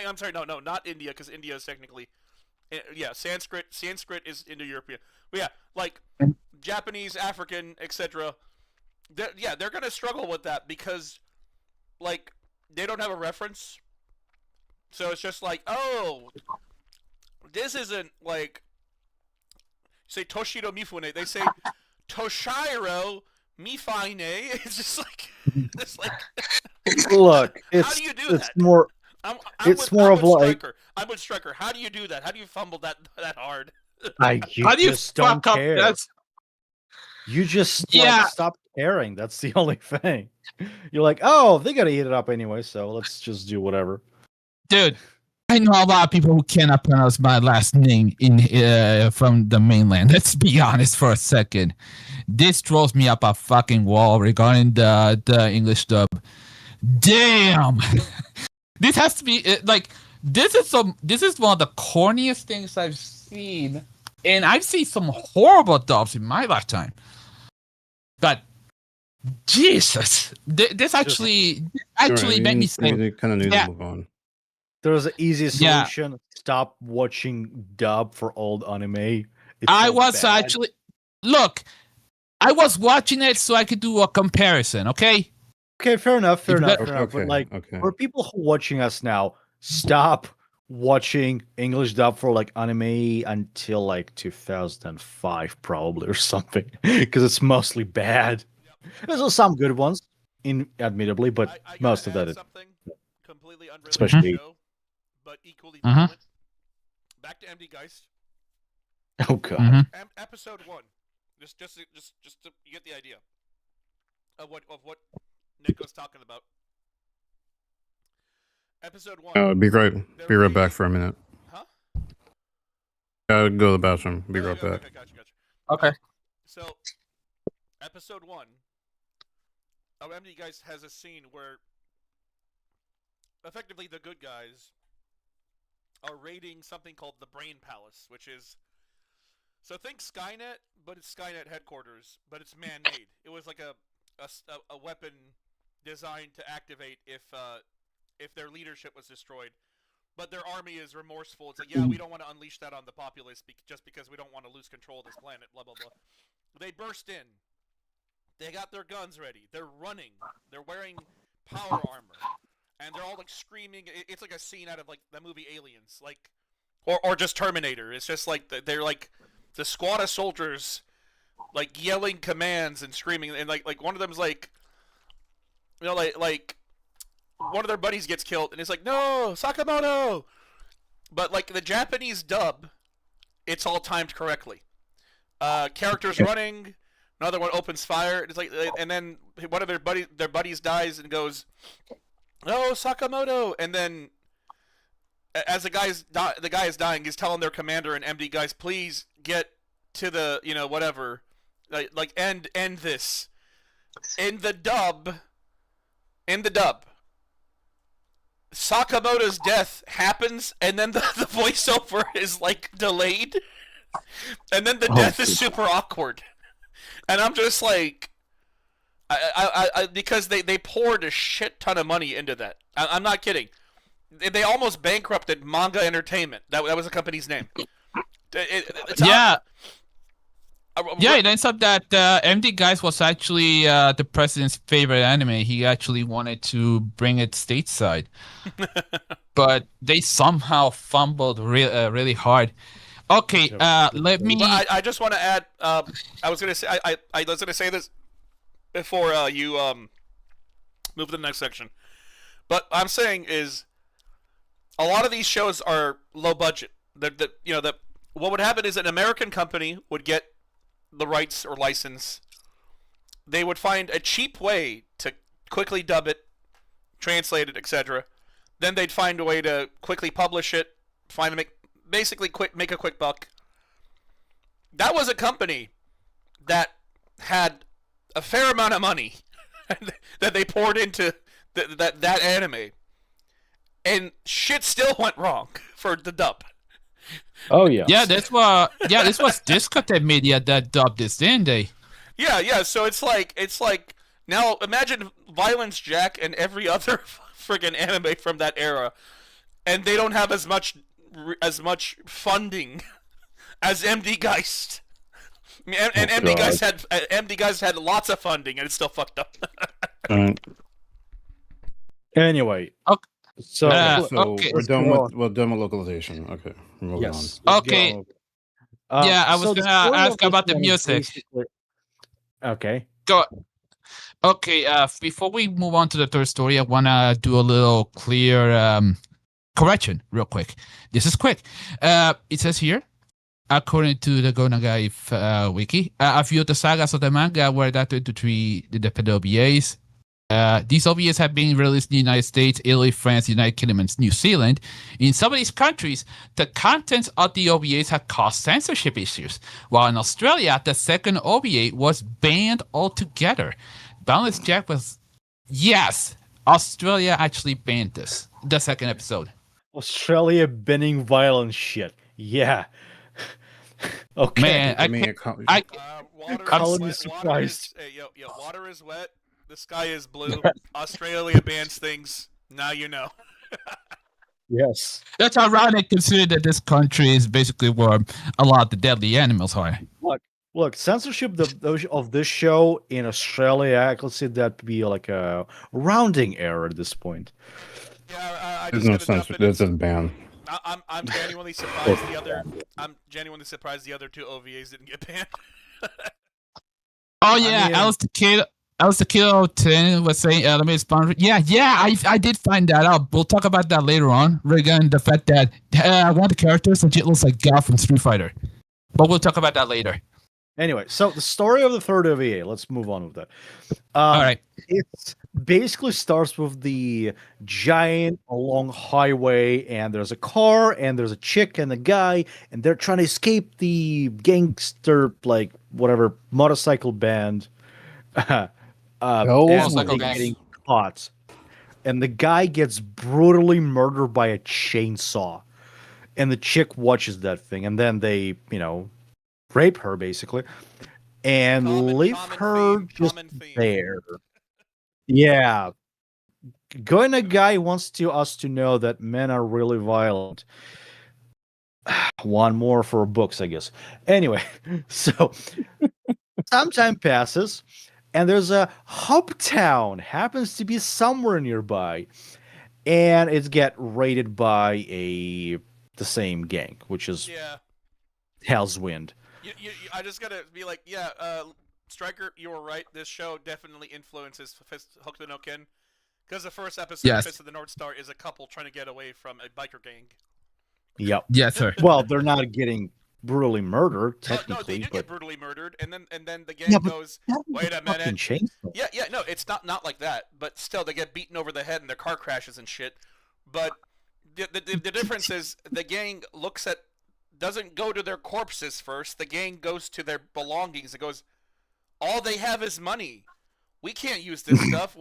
I'm sorry, no, not India, because India is technically, Sanskrit is Indo-European. But yeah, like Japanese, African, etc. They're going to struggle with that because, like, they don't have a reference. So it's just like, oh, this isn't like, say Toshiro Mifune. They say Toshiro Mifune. It's just like, Look, how do you do it's that? more. I'm It's with, more I'm of with like- Striker. I'm with Striker. How do you do that? How do you fumble that hard? You How do you just don't fuck up? care. That's You just Yeah. stop caring. That's the only thing. You're like, oh, they gotta eat it up anyway, so let's just do whatever. Dude, I know a lot of people who cannot pronounce my last name from the mainland. Let's be honest for a second. This throws me up a fucking wall regarding the English dub. Damn, this has to be this is one of the corniest things I've seen, and I've seen some horrible dubs in my lifetime. But Jesus, this actually made me say, We kind of need Yeah. to move on. There's an easy Yeah. solution. Stop watching dub for old anime. It's I so was bad. actually look. I was watching it so I could do a comparison. Okay. Okay, fair enough, fair If enough, that- fair enough. But Okay, like, okay. for people who are watching us now, stop watching English dub for like anime until like 2005 probably or something, because it's mostly bad. There's some good ones, admittedly, but I gotta most of add that is something completely unrelated Especially- to the show, but equally Mhm. relevant. Back to MD Geist. oh god. Mhm. Episode 1. Just to you get the idea of what Nick was talking about. Episode 1. Be right back for a minute. Huh? Gotta go to the bathroom. Be Okay, right okay, back. okay, gotcha. okay. So, episode 1 of MD Geist has a scene where effectively the good guys are raiding something called the Brain Palace, which is, so think Skynet, but it's Skynet headquarters, but it's man-made. It was like a weapon designed to activate if their leadership was destroyed. But their army is remorseful. It's like, yeah, we don't want to unleash that on the populace just because we don't want to lose control of this planet, blah, blah, blah. They burst in. They got their guns ready. They're running. They're wearing power armor. And they're all, like, screaming. It's like a scene out of, like, the movie Aliens. Like, or just Terminator. It's just, like, they're, like, the squad of soldiers, like, yelling commands and screaming. And, like one of them's, like, you know, like one of their buddies gets killed. And it's like, no, Sakamoto! But, like, the Japanese dub, it's all timed correctly. Characters running, another one opens fire, and it's like, and then one of their buddies dies and goes, "Oh, Sakamoto!" And then, as the guy is dying, he's telling their commander and MD guys, "Please get to the whatever, like end this." In the dub, Sakamoto's death happens, and then the voiceover is like delayed, and then the death is super awkward, and I'm just like, because they poured a shit ton of money into that. I'm not kidding. They almost bankrupted Manga Entertainment. That was the company's name. Yeah. Yeah, it ends up that MD Guys was actually the president's favorite anime. He actually wanted to bring it stateside, but they somehow fumbled really hard. Okay, let me. But I just want to add. I was gonna say I was gonna say this before you move to the next section. But what I'm saying is, a lot of these shows are low budget. What would happen is an American company would get the rights or license. They would find a cheap way to quickly dub it, translate it, etc. Then they'd find a way to quickly publish it, make a quick buck. That was a company that had a fair amount of money that they poured into that anime, and shit still went wrong for the dub. Oh yeah. Yeah, this was Discotheque Media that dubbed this, didn't they? Yeah. So it's like now imagine Violence Jack and every other friggin' anime from that era, and they don't have as much funding as MD Geist. And MD Geist had lots of funding, and it's still fucked up. Anyway. Okay. So, okay. We're done with localization. Okay, we're moving yes. on. Okay. Yeah, I was gonna ask about the music. Okay. Go. Okay. Before we move on to the third story, I wanna do a little clear correction, real quick. This is quick. It says here, according to the Gonagai wiki, a few of the sagas of the manga were adapted to three independent OVAs. These OVAs have been released in the United States, Italy, France, United Kingdom, and New Zealand. In some of these countries, the contents of the OVAs have caused censorship issues, while in Australia, the second OVA was banned altogether. Boundless Jack was... Yes, Australia actually banned this, the second episode. Australia banning violent shit. Yeah. Okay. Man, Water is surprised. water is wet. The sky is blue. Australia bans things. Now you know. Yes. That's ironic considering that this country is basically where a lot of the deadly animals are. Look, censorship of this show in Australia, I could see that be like a rounding error at this point. Yeah, There's no censor. There's a ban. I'm genuinely surprised the other two OVAs didn't get banned. Oh yeah, Alice the Kid 10 was saying anime sponsor. Yeah, I did find that out. We'll talk about that later on. Regarding the fact that one of the characters legit looks like Gal from Street Fighter. But we'll talk about that later. Anyway, so the story of the third OVA. Let's move on with that. All right. It basically starts with the giant long highway, and there's a car, and there's a chick and a guy, and they're trying to escape the gangster, like whatever motorcycle band. Getting caught, and the guy gets brutally murdered by a chainsaw, and the chick watches that thing, and then they, rape her basically, and leave her just there. Yeah, Goina guy wants us to know that men are really violent. One more for books, I guess. Anyway, so some time passes. And there's a hub town, happens to be somewhere nearby, and it's get raided by the same gang, which is Hell's Wind. I just gotta be like, Striker, you were right. This show definitely influences Hokuto no Ken, because the first episode of Fist of the North Star is a couple trying to get away from a biker gang. Yep. Yes, sir. Well, they're not getting brutally murdered, technically. No, they do get brutally murdered, and then the gang goes, wait a minute. No, it's not like that, but still, they get beaten over the head and their car crashes and shit. But the difference is the gang doesn't go to their corpses first. The gang goes to their belongings. It goes, all they have is money. We can't use this stuff.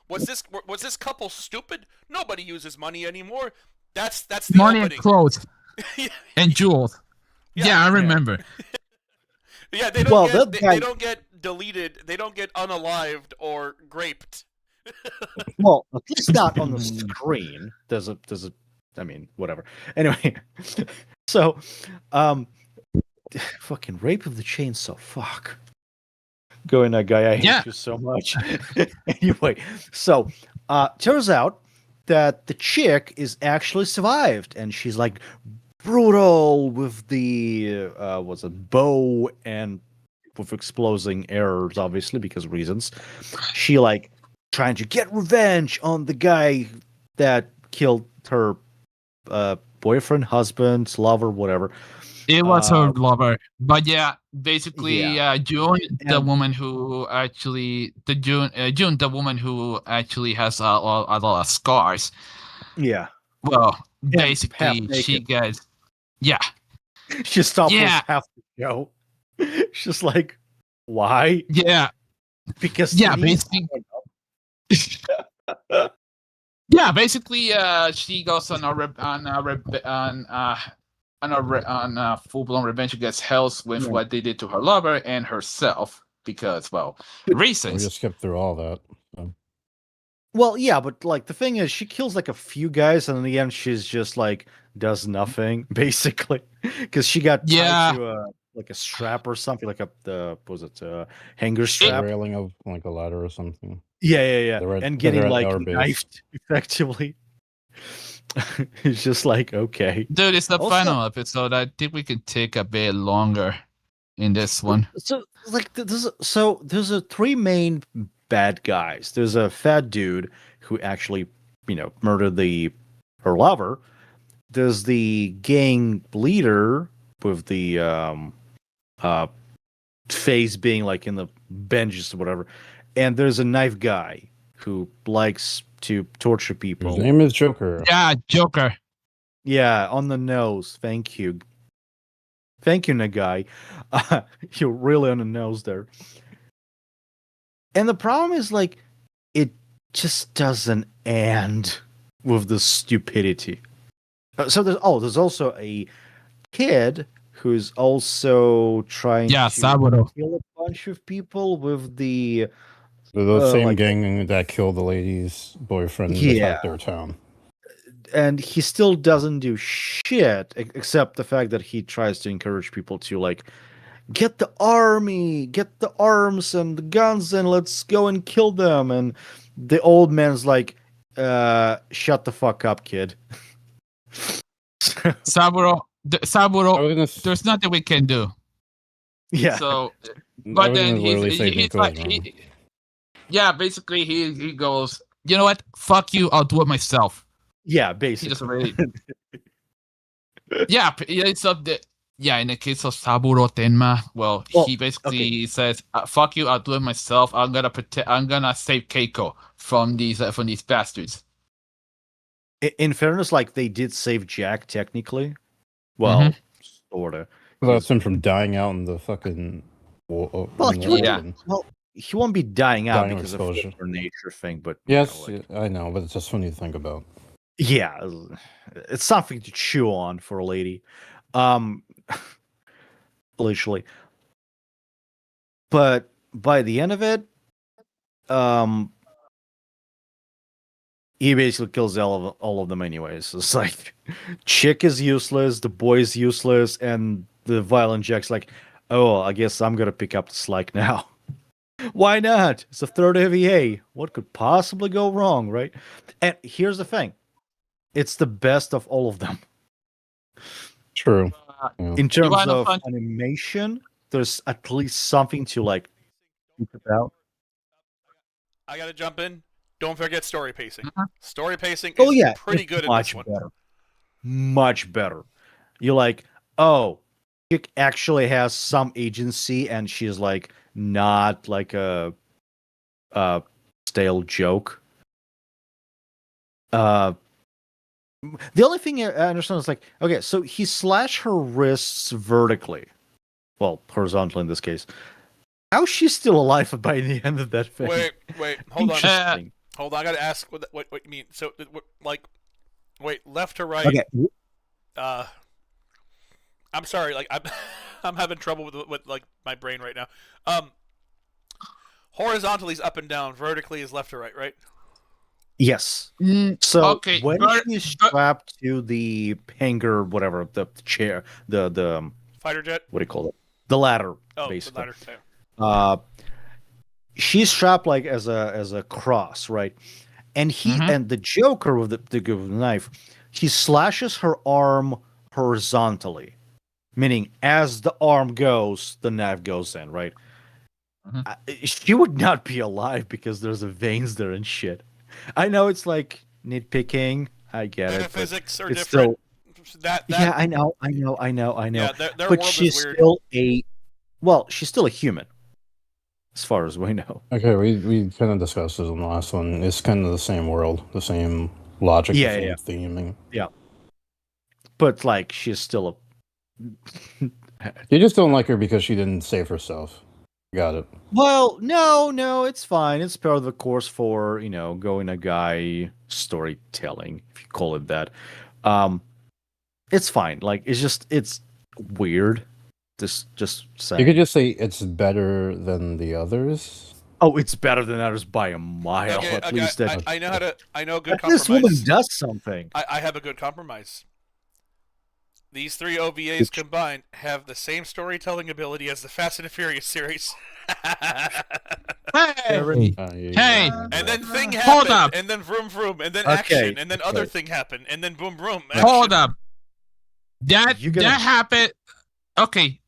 Was this couple stupid? Nobody uses money anymore. That's the Money and opening. clothes and jewels. Yeah, I remember. Yeah, they don't Well, get that guy- they don't get deleted. They don't get unalived or graped. Well, at least not on the screen. There's a. I mean, whatever. Anyway, so, fucking rape of the chainsaw. Fuck. Going that guy. I hate you so much. Anyway, so turns out that the chick is actually survived, and she's like brutal with the what's it, bow and with exploding arrows, obviously because of reasons. She like trying to get revenge on the guy that killed her boyfriend, husband, lover, whatever. It was her lover, but yeah, basically, Yeah. June, the And- woman who actually, June, the woman who actually has a lot of scars. Yeah. Well, half basically, naked. she gets, yeah, She stopped Yeah. with half the show. She's like, why? yeah, Because yeah, to me, basically, she goes on a full blown revenge against Hells with what they did to her lover and herself because, well, We reasons. just skipped through all that. So. well, yeah, but like the thing is, she kills like a few guys, and in the end, she's just like does nothing basically because she got tied to like a strap or something, like a hanger The strap. railing of like a ladder or something. Yeah, They're at- and they're getting at like our base. knifed effectively. It's just like okay, Dude, it's the Also- final episode. I think we could take a bit longer in this one. So like there's a three main bad guys. There's a fat dude who actually murdered her lover. There's the gang leader with the face being like in the benches or whatever, and there's a knife guy who likes to torture people. His name is Joker. Yeah, Joker. Yeah, on the nose. Thank you, Nagai. You're really on the nose there. And the problem is like it just doesn't end with the stupidity. So there's also a kid who's also trying Yeah, to Saburo. kill a bunch of people with the The same like- gang that killed the lady's boyfriend and Yeah. attacked their town. and he still doesn't do shit except the fact that he tries to encourage people to like get the army, get the arms and the guns, and let's go and kill them. And the old man's like, shut the fuck up, kid. Saburo, I was gonna, there's nothing we can do. Yeah. So, I but was then gonna literally say he's Nico like, is wrong. yeah, basically he goes, you know what? Fuck you, I'll do it myself. Yeah, He basically. just really, it's up there. Yeah, in the case of Saburo Tenma, well, he basically says, "Fuck you, I'll do it myself. I'm gonna save Keiko from these bastards." In fairness, like they did save Jack technically. Well, sorta. That's him from dying out in the fucking. Well, in the yeah. open. Well, he won't be dying out Dying of because exposure. of the nature thing, but Yes, like, I know, but it's just funny to think about. yeah, it's something to chew on for a lady. Literally. But by the end of it, he basically kills all of them anyways. It's like chick is useless, the boy is useless, and the violent Jack's like, oh, I guess I'm gonna pick up the slack now. Why not? It's a third EVA. What could possibly go wrong, right? And here's the thing. It's the best of all of them. True. In terms wanna of fun- animation, there's at least something to like think about. I gotta jump in. Don't forget story pacing. Mhm. Story pacing Oh is yeah, pretty it's good in much this one. better. Much better. You're like, oh, she actually has some agency, and she's like not like a stale joke. The only thing I understand is like, okay, so he slashed her wrists vertically, well, horizontally in this case, How's she still alive by the end of that thing? Wait, hold on. Interesting. Hold on, I gotta ask what you mean. So, like, wait, left to right. Okay. I'm sorry, like I'm having trouble with like my brain right now. Horizontally is up and down, vertically is left to right, right? Yes. So Okay, when she's strapped to the hanger, whatever, the chair, the Fighter jet. what do you call it? The ladder, Oh, basically. the ladder. She's strapped like as a cross, right? And and the Joker with the knife, he slashes her arm horizontally, meaning as the arm goes, the knife goes in, right? She would not be alive because there's the veins there and shit. I know it's like nitpicking. I get it. Physics are it's different. Yeah, I know. Yeah, their but world she's is weird. she's still a human, as far as we know. Okay, we kind of discussed this in the last one. It's kind of the same world, the same logic, the same theming. Yeah. But like, she's still You just don't like her because she didn't save herself. Got it. Well, no, it's fine. It's part of the course for, going a guy storytelling, if you call it that. It's fine. Like, it's weird. Just saying. You could just say it's better than the others. Oh, it's better than others by a mile. Okay, at least I know how to. I know a good this compromise. woman does something. I have a good compromise. These three OVAs combined have the same storytelling ability as the Fast and the Furious series. Hey! And then thing happened, Hold up. and then vroom vroom, and then Okay, action, and then other thing happened, and then boom boom. Action. Hold up. That happened. Okay,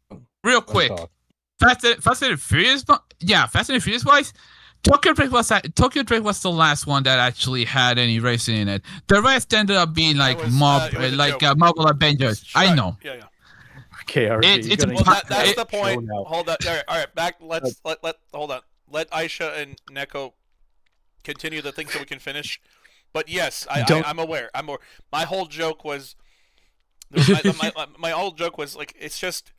real quick. Fast and Furious. Yeah, Fast and Furious wise, Tokyo Drift was the last one that actually had any racing in it. The rest ended up being like Marvel Avengers. I know. Yeah. Okay, that's the point. Hold on. All right. Back. Hold on. Let Aisha and Neko continue the things that we can finish. But yes, I'm aware. My whole joke was. My whole joke was like, it's just.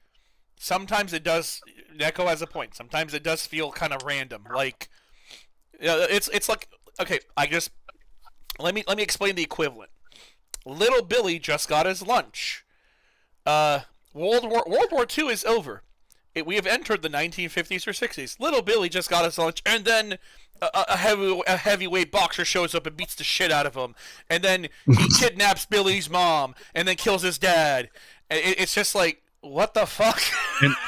Sometimes it does. Neko has a point. Sometimes it does feel kind of random. Like, it's like, okay. Let me explain the equivalent. Little Billy just got his lunch. World War II is over. We have entered the 1950s or 60s. Little Billy just got his lunch, and then a heavyweight boxer shows up and beats the shit out of him, and then he kidnaps Billy's mom, and then kills his dad. It's just like, what the fuck?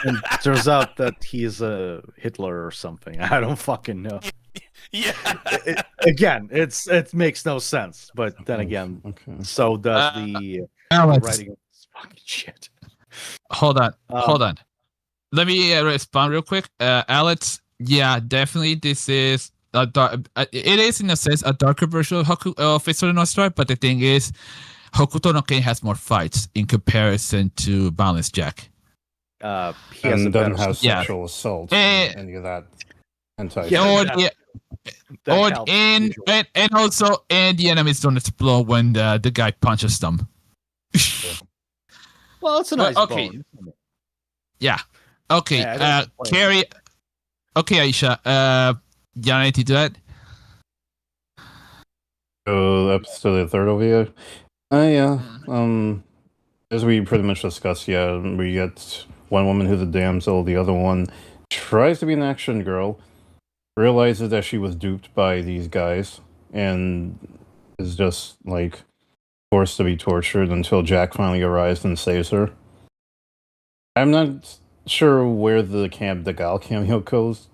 and turns out that he's a Hitler or something. I don't fucking know. Yeah. It makes no sense. But then again, so does the writing of this fucking shit. Hold on. Let me respond real quick. Alex, yeah, definitely this is it is in a sense a darker version of Fist of the North Star, but the thing is, Hokuto no Ken has more fights in comparison to Balance Jack. He has and doesn't have sexual assault and any of that. And also the enemies don't explode when the guy punches them. Well, it's a nice bone. Yeah. Okay. Carrie. Okay, Aisha. You want to do that? Episode the third OVA. Yeah. As we pretty much discussed, we get one woman who's a damsel, the other one tries to be an action girl, realizes that she was duped by these guys, and is just like forced to be tortured until Jack finally arrives and saves her. I'm not sure where the Gal cameo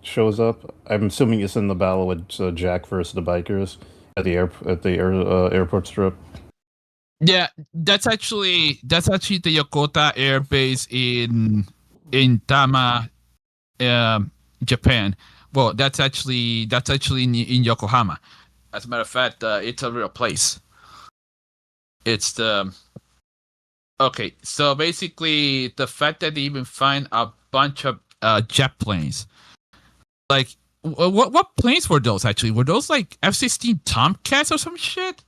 shows up. I'm assuming it's in the battle with Jack versus the bikers at the airport strip. Yeah, that's actually the Yokota Air Base in Tama, Japan. Well, that's actually in Yokohama. As a matter of fact, it's a real place. It's the okay. So basically, the fact that they even find a bunch of jet planes, like what planes were those? Actually, were those like F-16 Tomcats or some shit?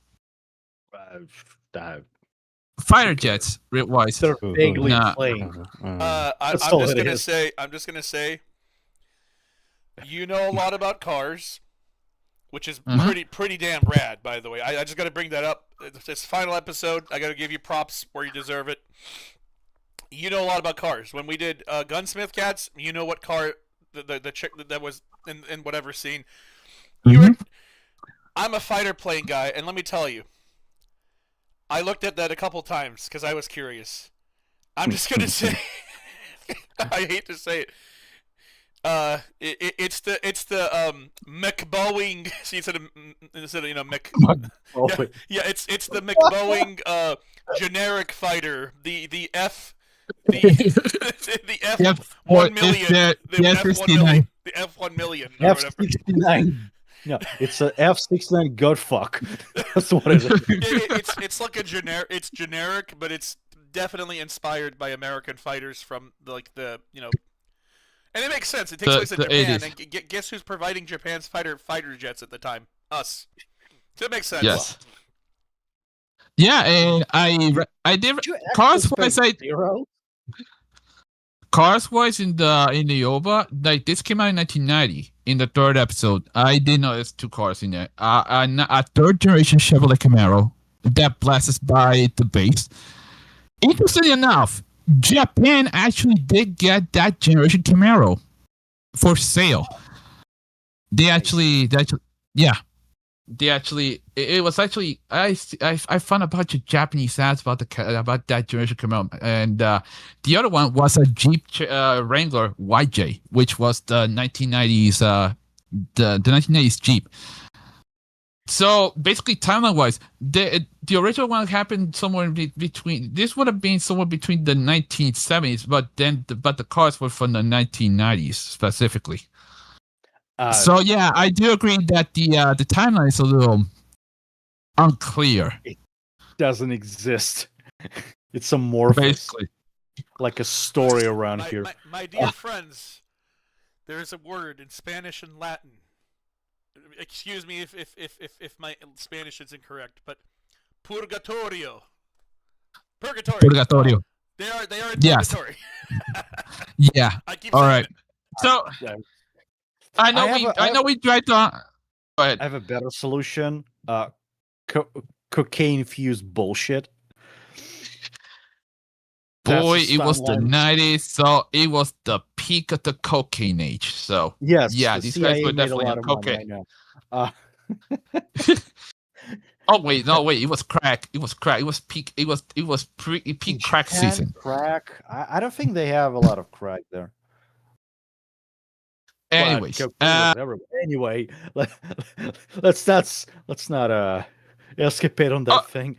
Fighter jets, wise. They're vaguely planes. I'm just gonna say, You know a lot about cars, which is Mhm. pretty damn rad, by the way. I just got to bring that up. This final episode, I got to give you props where you deserve it. You know a lot about cars. When we did Gunsmith Cats, you know what car the chick that was in whatever scene. Mhm. I'm a fighter plane guy, and let me tell you, I looked at that a couple times because I was curious. I'm just gonna say, I hate to say it. It's the McBoeing. See, instead of Mc. Oh, Yeah, wait. yeah, it's the McBoeing generic fighter. The F. The the F Yep. 1 Or million. it's the The F 1 F-69. million. The F 1 million or whatever. F-69. No, it's a F-69 Godfuck. That's what it is. It's like a generic. It's generic, but it's definitely inspired by American fighters from the and it makes sense. It takes place in The Japan, 80s. and guess who's providing Japan's fighter jets at the time? Us. So it makes sense. Yes. Yeah, and I did Did you actually cars wise. spend zero? Cars wise in the OVA, like this came out in 1990 in the third episode. I did notice two cars in there. A third generation Chevrolet Camaro that blasts by the base. Interestingly enough, Japan actually did get that generation Camaro for sale. They actually, yeah. It was actually I found a bunch of Japanese ads about about that generation Camaro, and the other one was a Jeep Wrangler YJ, which was the 1990s the 1990s Jeep. So basically, timeline wise, the original one happened somewhere between. This would have been somewhere between the 1970s, but the cars were from the 1990s specifically. So yeah, I do agree that the timeline is a little unclear. It doesn't exist. It's amorphous, Basically, like a story around here. My dear friends, there is a word in Spanish and Latin. Excuse me if my Spanish is incorrect, but purgatorio. Purgatorio. They are in Yes. purgatory. Yeah. I keep All saying right. it. So Yeah. I know we tried to. Go ahead. I have a better solution. Cocaine infused bullshit. That's Boy, the it was the timeline. 90s, so it was the peak of the cocaine age. So Yes, yeah, the these CIA guys were made a definitely lot on of money, cocaine. I know. Oh wait, no wait, it was crack. It was crack. It was peak. It was peak crack Japan, season. Crack. I don't think they have a lot of crack there. But Anyways, cocaine was everywhere. Anyway, let's not escapade on that thing.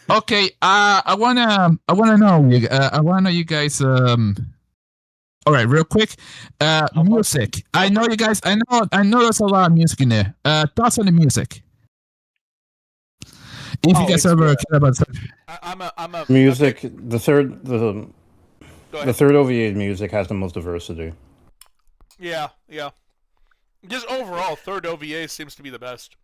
okay. I wanna know you guys. All right, real quick. Music. I know you guys. I know there's a lot of music in there. Thoughts on the music? If you guys it's ever good. care about I'm a Music. okay, The third go the ahead. third OVA music has the most diversity. Yeah. Just overall, third OVA seems to be the best.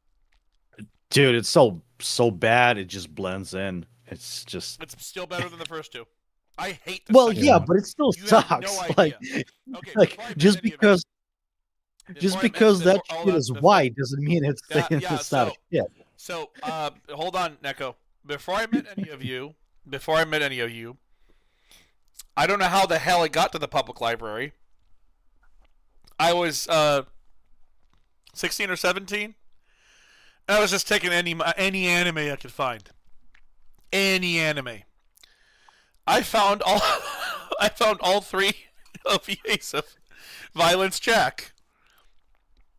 Dude, it's so bad it just blends in. It's just It's still better than the first two. I hate the well, second yeah, one. but it still You have sucks. no Like, idea. Okay, like before I admit just any of it, because before I admit- that before- hold shit on, is before- white doesn't mean it's Yeah, it's not shit. So, hold on, Neko. Before I met any of you, I don't know how the hell it got to the public library. I was 16 or 17. I was just taking any anime I could find. Any anime. I found all three OVAs of Violence Jack.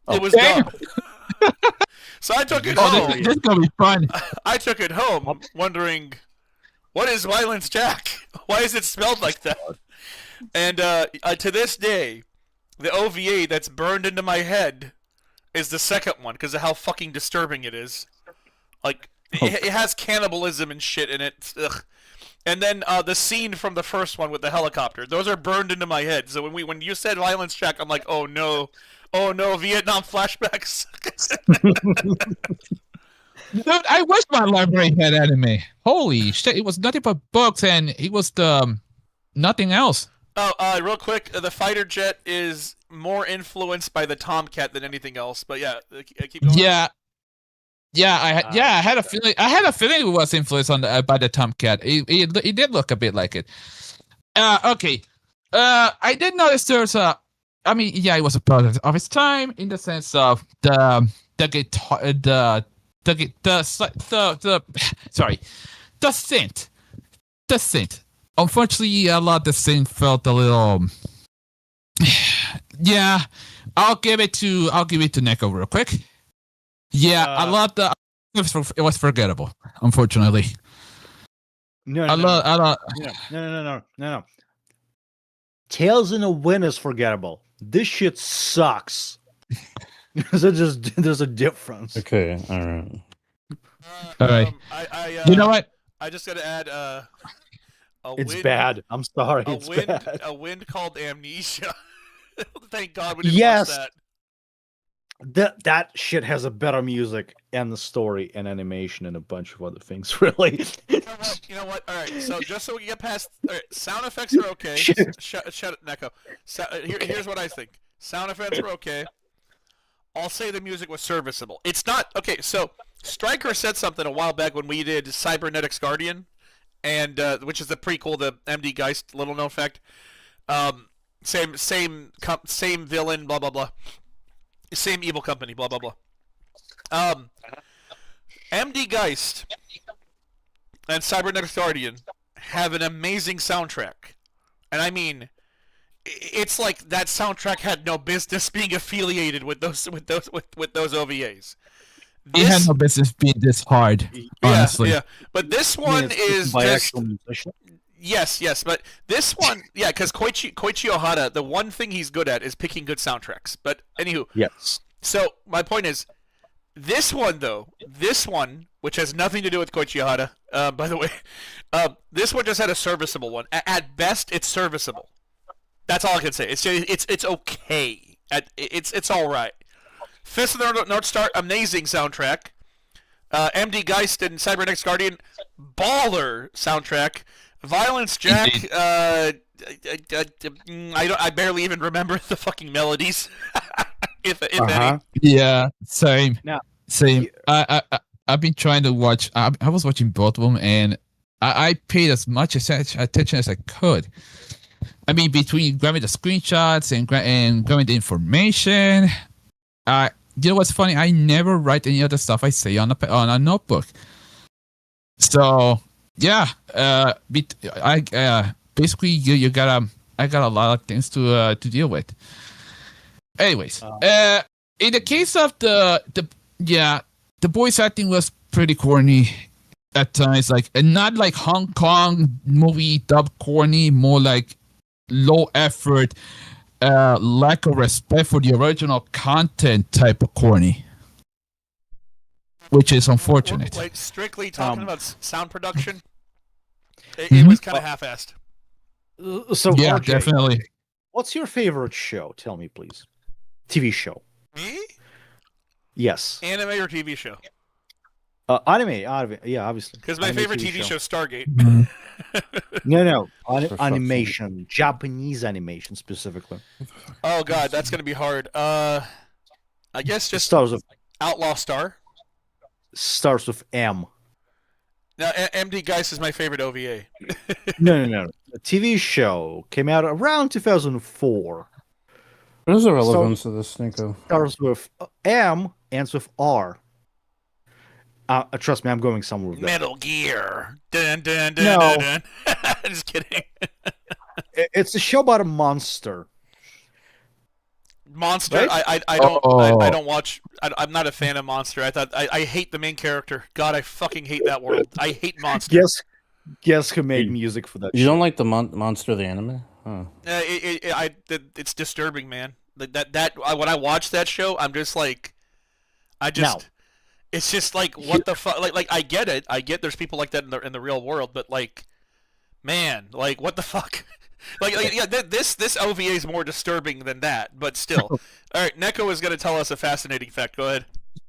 It was Damn. dumb. So I took it Oh, home. this is gonna be fun. I took it home wondering, what is Violence Jack? Why is it spelled like that? And to this day, the OVA that's burned into my head is the second one because of how fucking disturbing it is. Like, it has cannibalism and shit in it. Ugh. And then the scene from the first one with the helicopter. Those are burned into my head. So when you said Violence Jack, I'm like, oh no, Vietnam flashbacks. Dude, I wish my library had anime. Holy shit! It was nothing but books, and it was the nothing else. Oh, real quick, the fighter jet is more influenced by the Tomcat than anything else. But yeah, keep going. Yeah. I had a feeling. I had a feeling it was influenced by the Tomcat. It did look a bit like it. Okay. I did notice there's a. I mean, yeah, it was a product of its time in the sense of the guitar, sorry, the synth. Unfortunately, a lot of the synth felt a little. Yeah, I'll give it to Neko real quick. Yeah, a lot of it was forgettable. Unfortunately, No. Tails in a Wind is forgettable. This shit sucks. There's a difference. Okay, all right. all right. You know what? I just got to add It's bad. I'm sorry. It's bad. A wind called Amnesia. Thank God we didn't Yes. watch that. That shit has a better music and the story and animation and a bunch of other things. Really. You know what? All right. So just so we can get past, all right, sound effects are okay. Shut it, Neko. Here's what I think. Sound effects were okay. I'll say the music was serviceable. It's not okay. So Stryker said something a while back when we did Cybernetics Guardian, and which is the prequel to MD Geist. Little known fact. Same villain. Blah blah blah. Same evil company. Blah blah blah. MD Geist and Cybernetics Guardian have an amazing soundtrack, and I mean, it's like that soundtrack had no business being affiliated with those OVAs. It had no business being this hard, honestly. Yeah. But this one is by just actual musician. yes. But this one, yeah, because Koichi Ohara, the one thing he's good at is picking good soundtracks. But anywho, Yes. so my point is, this one, which has nothing to do with Koichi Ohara, by the way, this one just had a serviceable one. At best, it's serviceable. That's all I can say. It's okay. It's all right. Fist of the North Star, amazing soundtrack. MD Geist and Cybernetics Guardian, baller soundtrack. Violence Jack, I barely even remember the fucking melodies, if any. Yeah, same. Now, Same. I've been trying to watch. I was watching both of them, and I paid as much attention as I could. I mean, between grabbing the screenshots and grabbing the information. You know what's funny? I never write any of the stuff I say on a notebook. So yeah, basically you gotta. I got a lot of things to deal with. Anyways, in the case of the voice acting was pretty corny at times, and not like Hong Kong movie dub corny, more like low effort, lack of respect for the original content type of corny, which is unfortunate. Like strictly talking about sound production, it was kind of half-assed. So Yeah, RJ, definitely. what's your favorite show? Tell me, please. TV show. Me? Yes. Anime or TV show? Anime. Yeah, obviously. Because my Anime favorite TV show is Stargate. No. For Animation. Japanese animation specifically. Oh god, that's gonna be hard. I guess just Stars with Outlaw Star. M. Now, MD Geist is my favorite OVA. No. The TV show came out around 2004. What is the relevance of this, Nico? Starts with M, ends with R. Trust me, I'm going somewhere with that. Metal Gear. Dun, dun, dun, No. dun, dun. Just kidding. It's a show about a monster. Monster. Right? I don't. Oh. I don't watch. I'm not a fan of Monster. I hate the main character. God, I fucking hate that world. I hate Monster. Guess who made music for that You show? don't like the Monster the anime? Huh. It's disturbing, man. When I watch that show, I'm just like, it's just like, what the fuck? Like I get it. I get there's people like that in the real world, but like, man, like what the fuck? This OVA is more disturbing than that, but still. All right, Neko is gonna tell us a fascinating fact. Go ahead.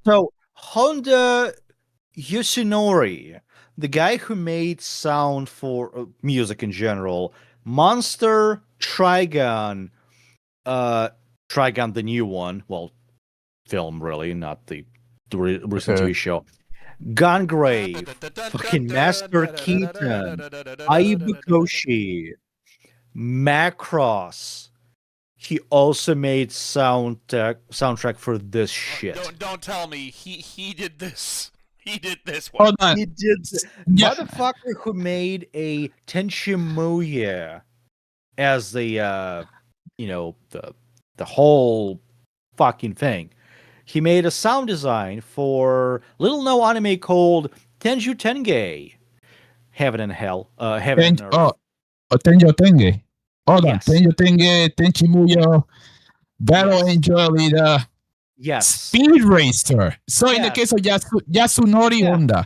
So Honda Yoshinori, the guy who made sound for music in general, Monster, Trigun, Trigun, the new one, well, film really, not the recent TV show. Gungrave, fucking Master Keaton, Aibukoshi, Macross. He also made soundtrack for this shit. Don't tell me he did this. He did this one. Hold on. He did. Yeah. Motherfucker who made a Tenchimuya as the the whole fucking thing. He made a sound design for little no anime called Tenju Tenge. Heaven and Hell. Heaven and Earth. Tenjo Tenge. Hold on. Yes. Tenjo Tenge, Tenchimuyo, Battle Yes. Angel Leader, Yes. Speed Racer. So in the Yes. case of Yasunori Yeah. Honda.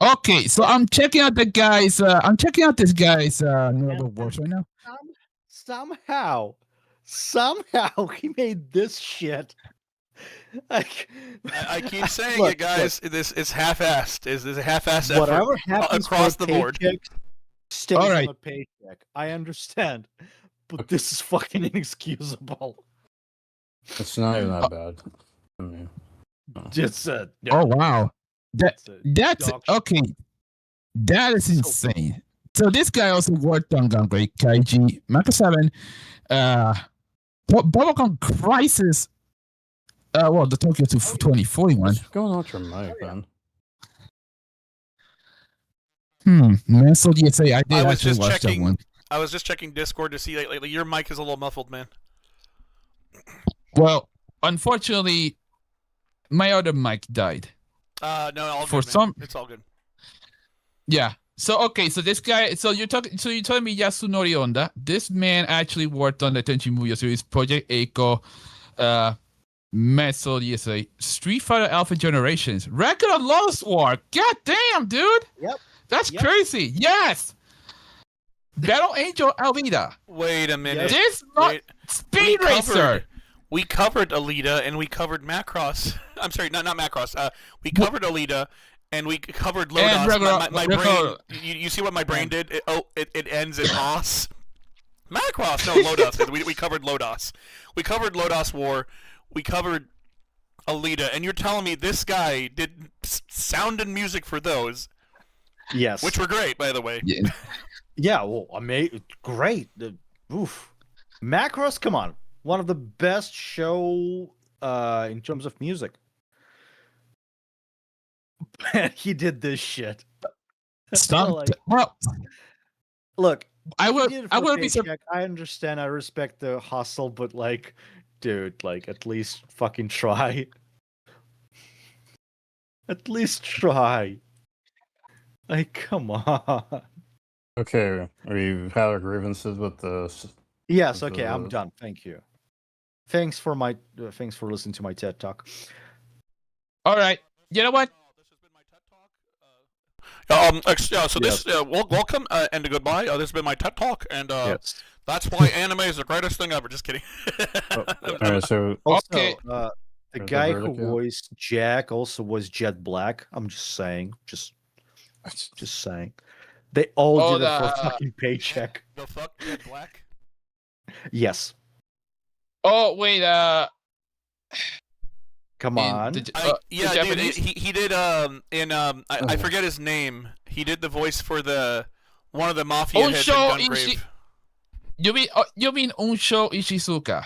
Okay, so I'm checking out the guys. I'm checking out this guy's notable works right now. Somehow he made this shit. Like, I keep saying look, it, guys. This is half-assed. Is a half-assed effort whatever happens across for the a board. paycheck stays All right. on a paycheck. I understand, but this is fucking inexcusable. It's not even that bad. I mean, Just Oh wow, that's dog shit. okay. That is insane. So this guy also worked on Gungrave, Kaiji, Maka 7, Bubblegum Crisis. Well, the Tokyo 2041. what's going on with your mic, man? Man, so DSA, I did I was actually just watch checking. that one. I was just checking Discord to see like your mic is a little muffled, man. Well, unfortunately, my other mic died. No, all For good, man. some- It's all good. Yeah. So okay, so this guy, so you're telling me Yasunori Honda. This man actually worked on the Tenchi Muyo series, Project Eiko, Meso DSA, Street Fighter Alpha Generations, Record of Lost War. God damn, dude. Yep. That's Yep. crazy. Yes. Battle Angel Alvida. Wait a minute. This Wait. Speed Racer. We covered Alita and we covered Macross. I'm sorry, not Macross. We covered Alita and we covered Lodos. And regular- my regular- brain. You see what my brain did? It ends in os. Macross. No, Lodos. we covered Lodos. We covered Lodos War. We covered Alita, and you're telling me this guy did sound and music for those, Yes. which were great, by the way. Yeah. Yeah, well, great. Oof. Macross, come on. One of the best show in terms of music. And he did this shit. Stop. Like, Well, look, I he would. did it I for would be paycheck. surprised. I understand. I respect the hustle, but like, dude, like, at least fucking try. At least try. Like, come on. Okay, we've had our grievances with the. Yes. Okay, I'm The- done. Thank you. Thanks for listening to my TED talk. All right. You know what? So this welcome and goodbye. This has been my TED talk, and Yes. that's why anime is the greatest thing ever. Just kidding. All right, so Also, Okay. the There's a guy who verdict, yeah. voiced Jack also was Jet Black. I'm just saying. Just saying. They all Oh, did it for the- a fucking paycheck. The fuck, Jet Black? Yes. Oh wait. Come in on. the- Yeah, the dude. Japanese? He did I forget his name. He did the voice for one of the mafia heads in Unsho Gungrave. You mean Unsho Ishizuka?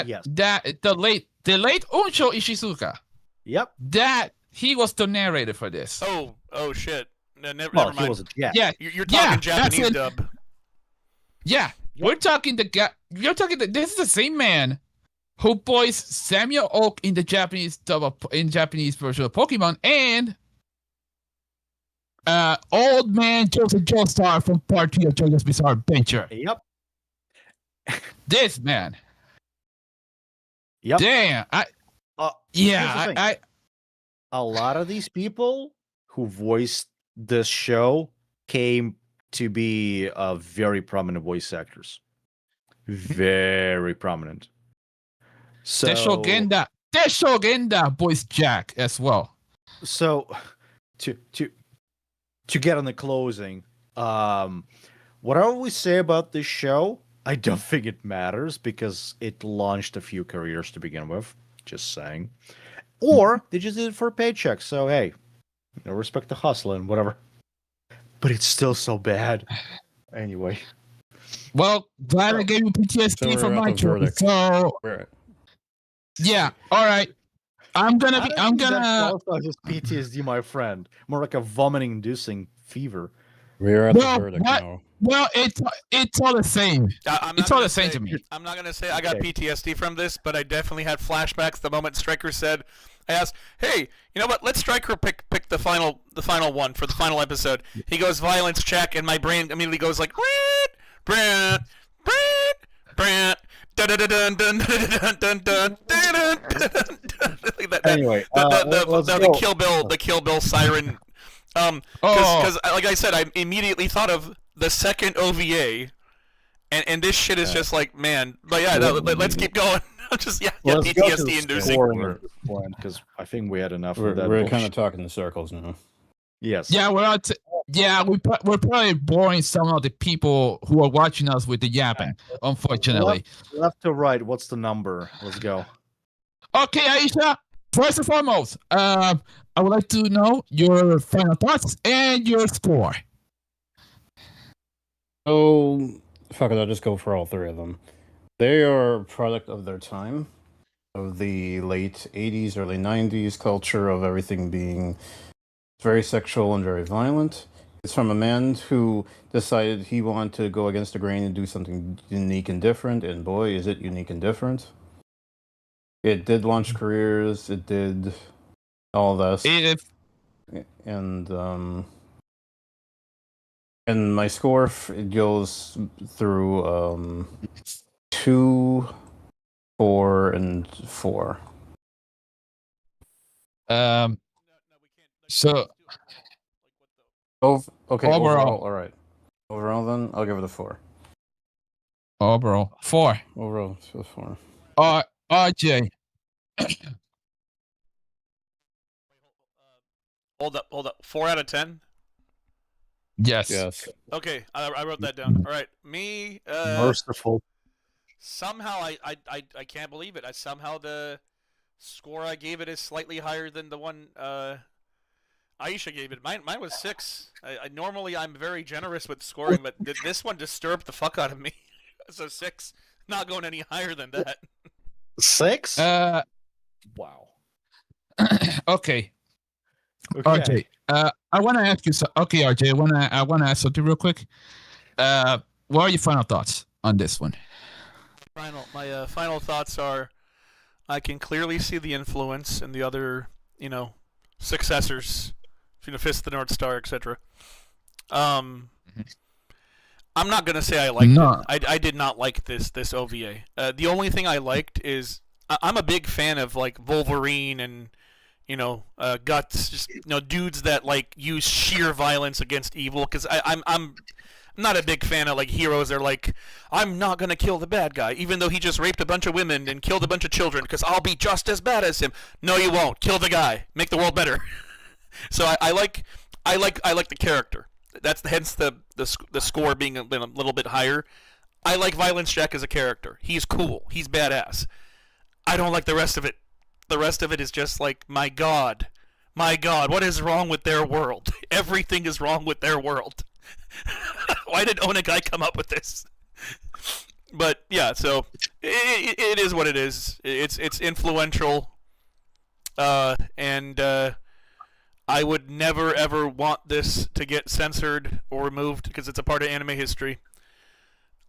Yes. The late Unsho Ishizuka. Yep. That he was the narrator for this. Oh shit. No, never Well, mind. he was a Jack. Yeah. You're Yeah, talking that's Japanese it. dub. Yeah. Yep. We're talking the guy. You're talking. This is the same man who voiced Samuel Oak in the Japanese Japanese version of Pokemon, and old man Joseph Joestar from Part 3 of JoJo's Bizarre Adventure. Yep. This man. Yep. Damn. Here's the thing. I A lot of these people who voiced this show came to be very prominent voice actors. Very prominent. So, Deshogenda voiced Jack as well. so to get on the closing, what I always say about this show I don't think it matters because it launched a few careers to begin with. Just saying. Or they just did it for a paycheck. So hey, respect the hustle and whatever. But it's still so bad. Anyway. Well, glad I gave you PTSD So from we're at my the choice. verdict. So We're yeah, all right. I'm gonna. That qualifies as PTSD, my friend. More like a vomiting-inducing fever. at Well, the verdict what? now. Well, it's all the same. I'm not It's all gonna the same say- to me. I'm not gonna say I got Okay. PTSD from this, but I definitely had flashbacks the moment Stryker said. I asked, "Hey, you know what? Let Stryker pick the final one for the final episode." He goes violence check, and my brain immediately goes like, Brant, dun dun dun dun dun dun dun dun. Anyway, let's the go. Kill Bill siren. Because like I said, I immediately thought of the second OVA, and this shit is just like, man. But yeah, let's keep going. I'm just Let's go to PTSD the inducing. scoring at this point, because I think we had enough of that. We're bullshit. kind of talking in circles now. Yes. Yeah, we're probably boring some of the people who are watching us with the yapping. Unfortunately. Left to right. What's the number? Let's go. Okay, Aisha. First and foremost, I would like to know your final thoughts and your score. Oh, fuck it, I'll just go for all three of them. They are a product of their time, of the late 80s, early 90s culture of everything being very sexual and very violent. It's from a man who decided he wanted to go against the grain and do something unique and different, and boy, is it unique and different. It did launch careers, it did all this. And my score it goes through 2, 4, and 4. So Oh, okay. Overall. All right. Overall, then I'll give it a 4. overall 4. Overall, it's a 4. RJ. Hold up. 4 out of 10. Yes. Yes. Okay, I wrote that down. All right, me. Merciful. Somehow I can't believe it. Somehow the score I gave it is slightly higher than the one Aisha gave it. Mine was 6. Normally I'm very generous with scoring, but this one disturbed the fuck out of me. So 6, not going any higher than that. 6? Wow. Okay. RJ. I want to ask you. Okay, RJ. I want to ask something real quick. What are your final thoughts on this one? My final thoughts are, I can clearly see the influence in the other, successors, Fist of the North Star, etc. I'm not gonna say I liked it. I did not like this OVA. The only thing I liked is I'm a big fan of like Wolverine and Guts, just dudes that like use sheer violence against evil. Because I'm not a big fan of like heroes that are like, I'm not gonna kill the bad guy, even though he just raped a bunch of women and killed a bunch of children, because I'll be just as bad as him. No, you won't. Kill the guy. Make the world better. So I like the character. That's hence the score being a little bit higher. I like Violence Jack as a character. He's cool. He's badass. I don't like the rest of it. The rest of it is just like, my God, what is wrong with their world? Everything is wrong with their world. Why did Onagai come up with this? But yeah, so it is what it is. It's influential, and I would never ever want this to get censored or removed because it's a part of anime history.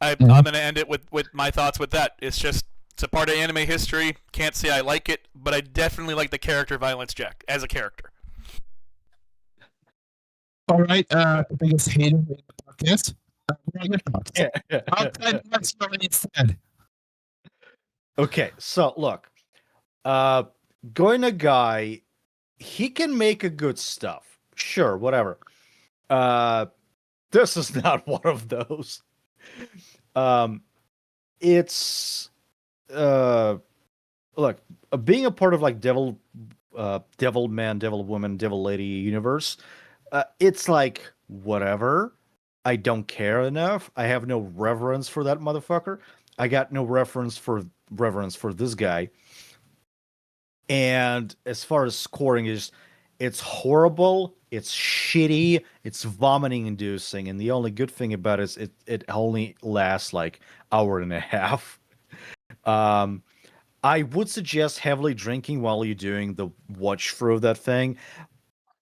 I'm going to end it with my thoughts with that. It's a part of anime history. Can't say I like it, but I definitely like the character Violence Jack as a character. All right. The biggest hater in the podcast. What are your thoughts? Outside what's already said. Okay, so look. Goina Guy, he can make a good stuff. Sure, whatever. This is not one of those. It's look, being a part of like devil man, devil woman, devil lady universe, it's like whatever. I don't care enough. I have no reverence for that motherfucker. I got no reverence for this guy. And as far as scoring is, it's horrible, it's shitty, it's vomiting inducing, and the only good thing about it is it only lasts like hour and a half. I would suggest heavily drinking while you're doing the watch through of that thing.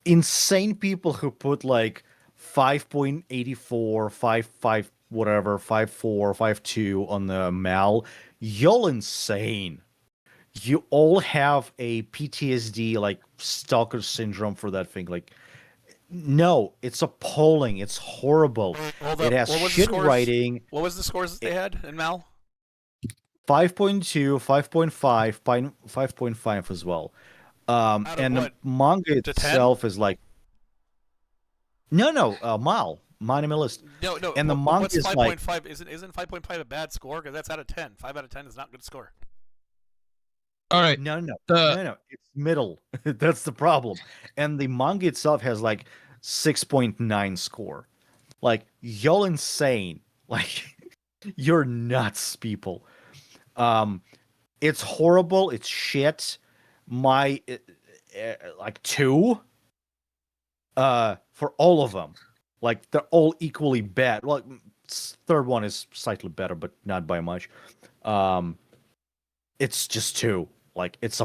Insane people who put like 5.84, 5 whatever, 5.4, 5.2 on the Mal, you're insane. You all have a PTSD, like stalker syndrome for that thing. Like, no, it's appalling. It's horrible. Hold It up. has What was the shit scores? writing. What was the scores that they had in Mal? 5.2, 5.5, 5.5 as well. Out of And the what? manga To 10? itself is like no, Mal, minimalist. No. And the What's manga is 5.5? like Isn't 5.5 a bad score? Because that's out of 10. 5 out of 10 is not a good score. All right. no, The it's middle. That's the problem. And the manga itself has like 6.9 score. Like, you're insane. Like, you're nuts, people. It's horrible. It's shit. My like 2 for all of them. Like, they're all equally bad. Well, third one is slightly better, but not by much. It's just 2. Like, it's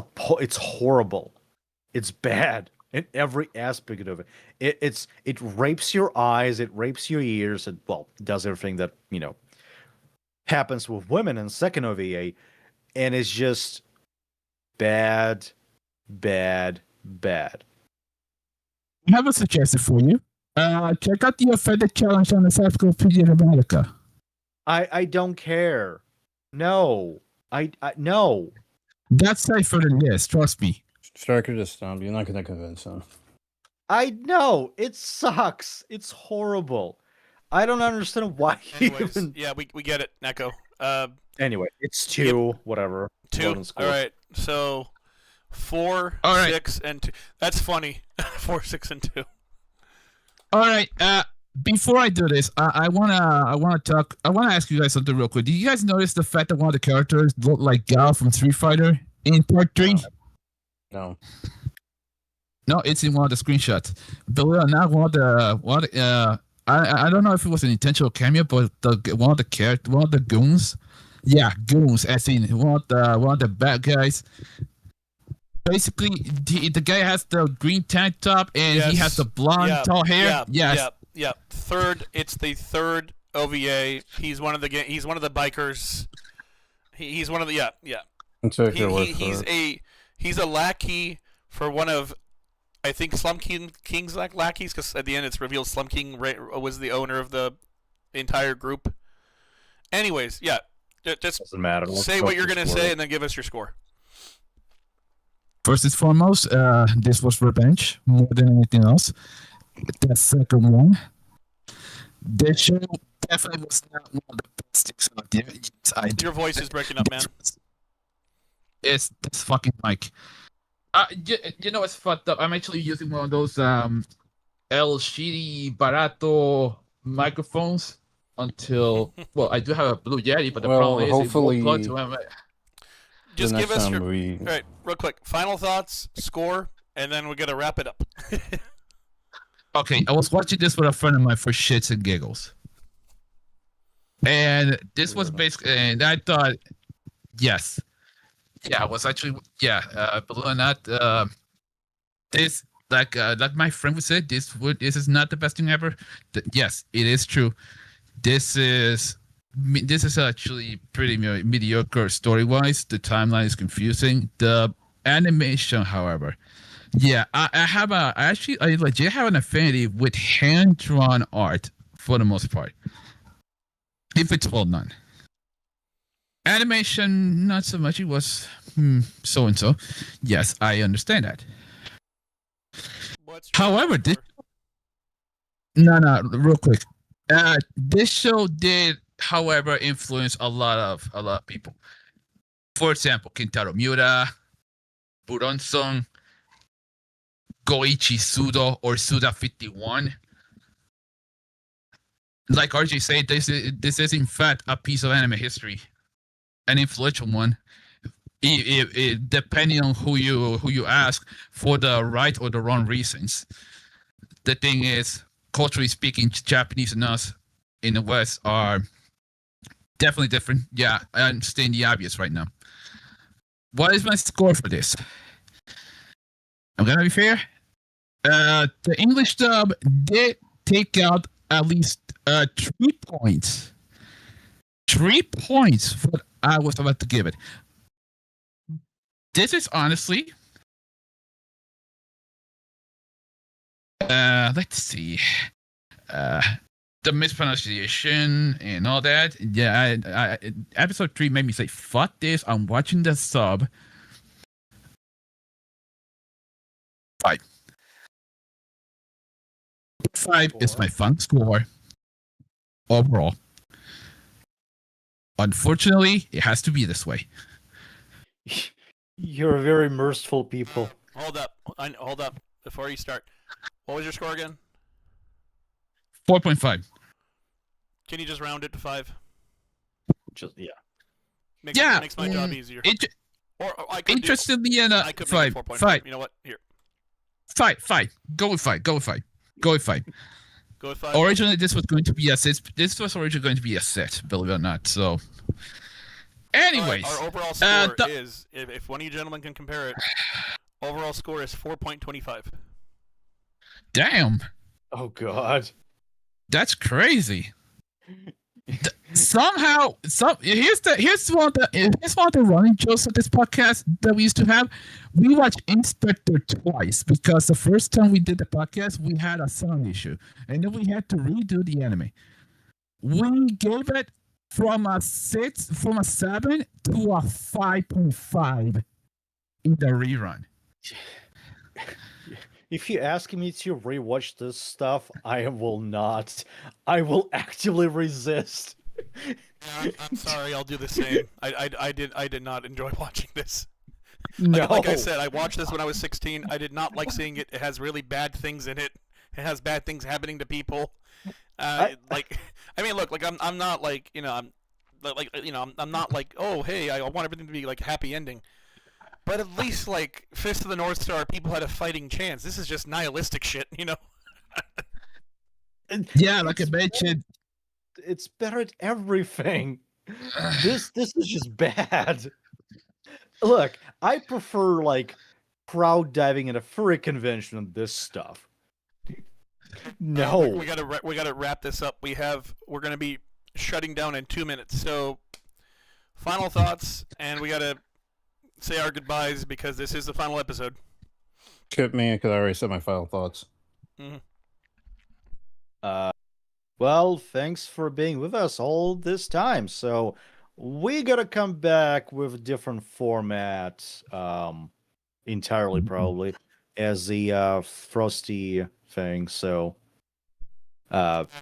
horrible. It's bad in every aspect of it. It rapes your eyes, it rapes your ears, it does everything that, happens with women in second OVA, and it's just bad, bad, bad. I have a suggestion for you. Check out the offended challenge on the Encyclopedia of America. I don't care. No. I no. That's safer than this, trust me. Striker just stopped. You're not going to convince him. I know. It sucks. It's horrible. I don't understand why. Anyways, even... yeah, we get it, Neko. Anyway, it's 2, whatever. 2. All right. So 4, All right. 6, and 2. That's funny. 4, 6, and 2. All right. Before I do this, I wanna ask you guys something real quick. Did you guys notice the fact that one of the characters looked like Gal from Street Fighter in part 3? No. No, it's in one of the screenshots. Believe it or not, I don't know if it was an intentional cameo, but one of the goons, goons, as in one of the bad guys. Basically, the guy has the green tank top and he has the blonde tall hair. Yeah. It's the third OVA. He's one of the bikers. He's one of the yeah. He's a lackey for one of, I think, Slum King's lackeys, because at the end it's revealed Slum King was the owner of the entire group. Anyways, yeah, just doesn't matter. Say what you're gonna say and then give us your score. First and foremost, this was revenge more than anything else. The second one, this show definitely was not one of the best things out there. Yes, Your voice is breaking up, man. It's this fucking mic. You know what's fucked up? I'm actually using one of those El Shitty Barato microphones until I do have a Blue Yeti, but the problem is hopefully it won't plug to him. Just give us your all right, real quick. Final thoughts, score, and then we're gonna wrap it up. Okay, I was watching this with a friend of mine for shits and giggles, and this was basically, and I thought, yes, I was actually, believe it or not, this like my friend would say, this is not the best thing ever. Yes, it is true. This is actually pretty mediocre story-wise. The timeline is confusing. The animation, however, I legit have an affinity with hand-drawn art for the most part. If it's well done. Animation, not so much. It was so-and-so. Yes, I understand that. However, real quick. This show did, however, influence a lot of people. For example, Kintaro Miura, Buron-sung, Goichi Sudo or Suda 51. like RJ said, this is in fact a piece of anime history, an influential one. Depending on who you ask, for the right or the wrong reasons. The thing is, culturally speaking, Japanese and us in the West are definitely different. Yeah, I'm stating the obvious right now. What is my score for this? I'm gonna be fair. The English dub did take out at least 3 points. 3 points for what I was about to give it. This is honestly, let's see, the mispronunciation and all that. Yeah, episode 3 made me say, "Fuck this! I'm watching the sub." 5. 5 is my fun score overall. Unfortunately, it has to be this way. You're very merciful people. Hold up. Hold up. Before you start. What was your score again? 4.5. Can you just round it to 5? Just yeah. Makes my job easier. Or I could Interestingly I could make 5. it 4.5. 5. You know what? Here. 5. Go with 5. Go with 5. Go with 5. Go with 5. Originally, this was going to be a set. This was originally going to be a set, believe it or not. So, anyways, our overall score is, if one of you gentlemen can compare it, overall score is 4.25. Damn, Oh God. that's crazy. Somehow, here's one of the running jokes of this podcast that we used to have. We watched Inspector twice because the first time we did the podcast, we had a sound issue, and then we had to redo the anime. We gave it from a 7 to a 5.5 in the rerun. If you ask me to rewatch this stuff, I will not. I will actively resist. I'm sorry. I'll do the same. I did not enjoy watching this. No. Like I said, I watched this when I was 16. I did not like seeing it. It has really bad things in it. It has bad things happening to people. I mean, look, like I'm not like, I'm not like, oh, hey, I want everything to be like happy ending. But at least like Fist of the North Star, people had a fighting chance. This is just nihilistic shit, Yeah, like I mentioned. It's better at everything. This is just bad. Look, I prefer like crowd diving at a furry convention than this stuff. No, we gotta wrap this up. We're gonna be shutting down in 2 minutes. So, final thoughts, and we gotta say our goodbyes because this is the final episode. Skip me because I already said my final thoughts. Mm-hmm. Well, thanks for being with us all this time. So we gotta come back with a different format, entirely probably, as the Frosty thing. So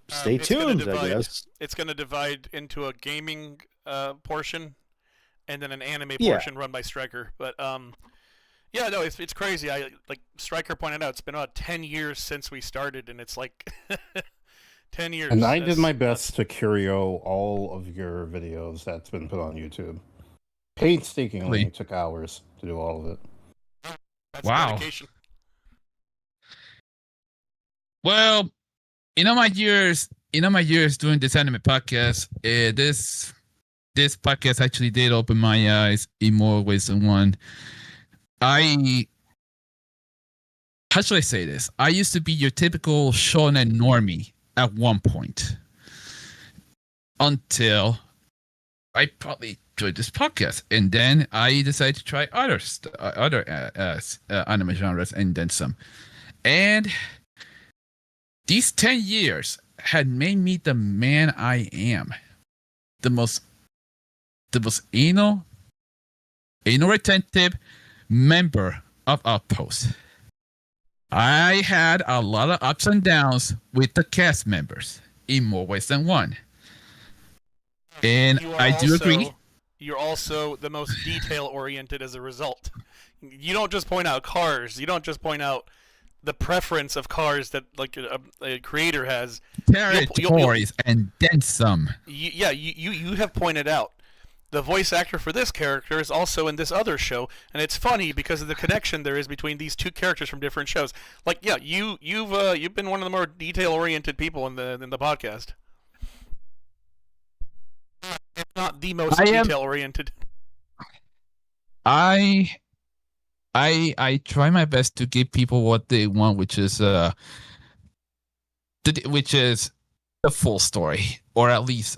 stay tuned, I guess. It's gonna divide into a gaming portion and then an anime Yeah. portion run by Stryker. But yeah, no, it's crazy. Like Stryker pointed out, it's been about 10 years since we started, and it's like 10 years. And I did my best to curio all of your videos that's been put on YouTube. Painstakingly, it took hours to do all of it. That's Wow. dedication. Well, in all my years doing this anime podcast, this podcast actually did open my eyes in more ways than one. How should I say this? I used to be your typical shonen normie at one point, until I probably joined this podcast, and then I decided to try other anime genres, and then some. And these 10 years had made me the man I am, the most anal retentive member of Outpost. I had a lot of ups and downs with the cast members in more ways than one. And I do agree. You're also the most detail oriented as a result. You don't just point out cars. You don't just point out the preference of cars that like a creator has. Territories and then some. You have pointed out the voice actor for this character is also in this other show, and it's funny because of the connection there is between these two characters from different shows. Like, yeah, you've been one of the more detail-oriented people in the podcast. If not the most detail-oriented. I try my best to give people what they want, which is the full story, or at least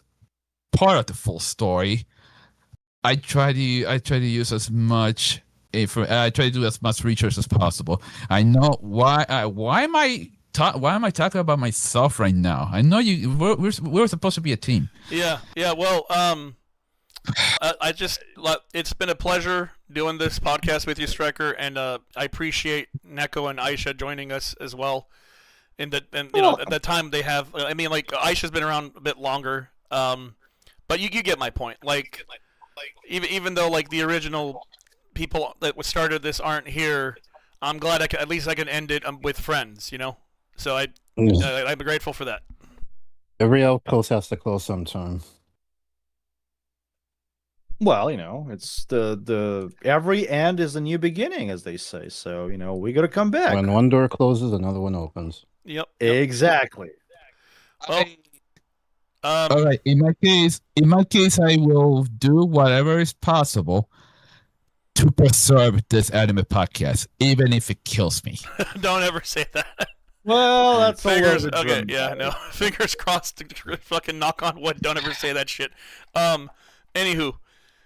part of the full story. I try to use as much I try to do as much research as possible. I know why am I talking about myself right now? I know we're supposed to be a team. Yeah. Well, it's been a pleasure doing this podcast with you, Striker, and I appreciate Neko and Aisha joining us as well. At the time they have. I mean, like Aisha's been around a bit longer, but you get my point. Like even though like the original people that started this aren't here, I'm glad I can end it with friends. So I'm grateful for that. Every outpost has to close sometime. Well, it's the every end is a new beginning, as they say. So, we got to come back. When one door closes, another one opens. Yep. Exactly. Well, all right. In my case, I will do whatever is possible to preserve this anime podcast, even if it kills me. Don't ever say that. Well, that's fingers. Okay, yeah, no. Fingers crossed. Fucking knock on wood. Don't ever say that shit. Anywho.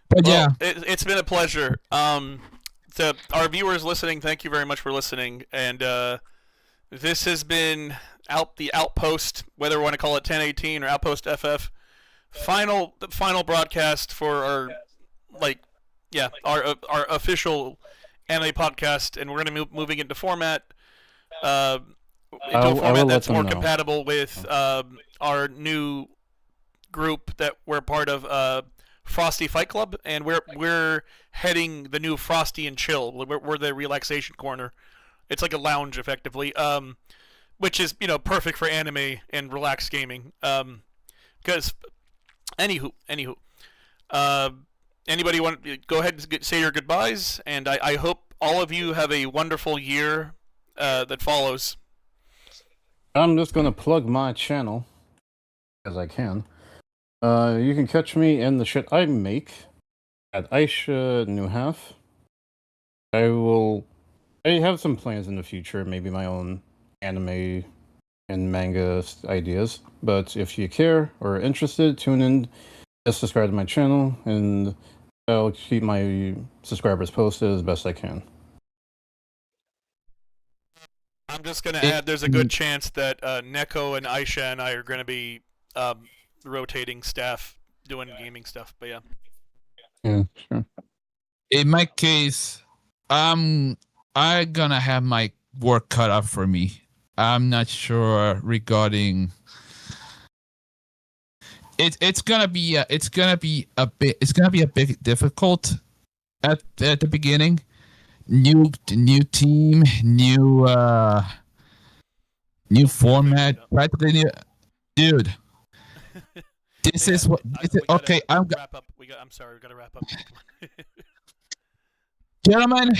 But yeah, it's been a pleasure. To our viewers listening, thank you very much for listening. And this has been the Outpost, whether we want to call it 1018 or Outpost FF, final broadcast for our official anime podcast, and we're going to be moving into format. Into a format that's more compatible with our new group that we're part of. Frosty Fight Club, and we're heading the new Frosty and Chill. We're the relaxation corner. It's like a lounge, effectively, which is perfect for anime and relaxed gaming. Because anywho, anybody want to go ahead and say your goodbyes, and I hope all of you have a wonderful year that follows. I'm just gonna plug my channel as I can. You can catch me in the shit I make at Aisha Newhalf. I have some plans in the future, maybe my own anime and manga ideas. But if you care or are interested, tune in, just subscribe to my channel, and I'll keep my subscribers posted as best I can. I'm just going to add, there's a good chance that Neko and Aisha and I are going to be rotating staff doing gaming stuff, but yeah, sure. In my case, I'm gonna have my work cut out for me. I'm not sure regarding it's gonna be a bit difficult at the beginning. New team, new format, practically new. Dude, this is what. Okay, I'm wrap up. I'm sorry, we gotta wrap up. Gentlemen,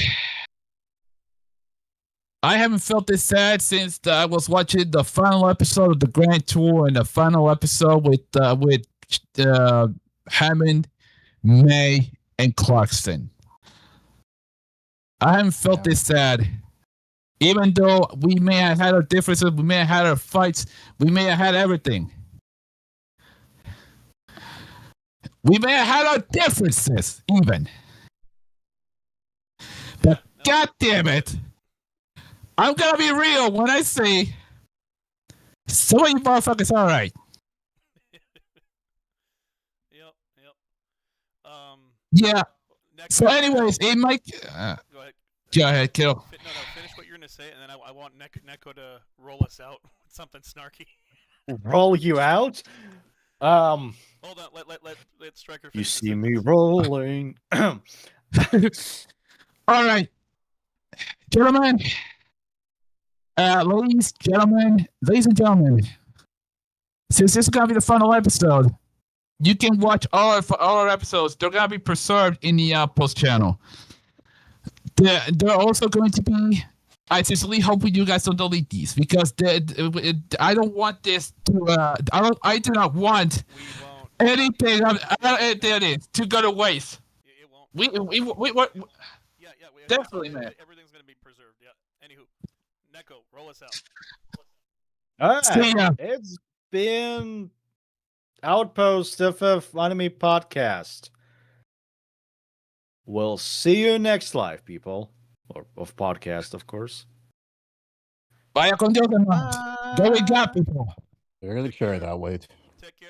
I haven't felt this sad since I was watching the final episode of the Grand Tour and the final episode with Hammond, May, and Clarkson. I haven't felt this sad. Even though we may have had our differences, we may have had our fights, we may have had everything. We may have had our differences, even. But God damn it, I'm gonna be real when I say some of you motherfuckers all right. Yep. Yeah. So, anyways, it might. Go ahead. Go ahead, Kill. No, finish what you're gonna say, and then I want Neko to roll us out with something snarky. Roll you out? Hold on, let Striker finish. You see me rolling. All right, gentlemen. Ladies and gentlemen, since this is gonna be the final episode, you can watch all our episodes. They're gonna be preserved in the Outpost channel. They're also going to be. I sincerely hope you guys don't delete these because I don't want this to. I do not want We won't. anything to go to waste. It won't. We Yeah. Definitely, man. Everything's gonna be preserved. Yeah. Anywho, Neko, roll us out. All right. See ya. It's been Outpost FF Anime Podcast. We'll see you next live, people. Or of podcast, of course. Vaya con Dios, hermano. Go with God, people. They're gonna carry that weight. Take care.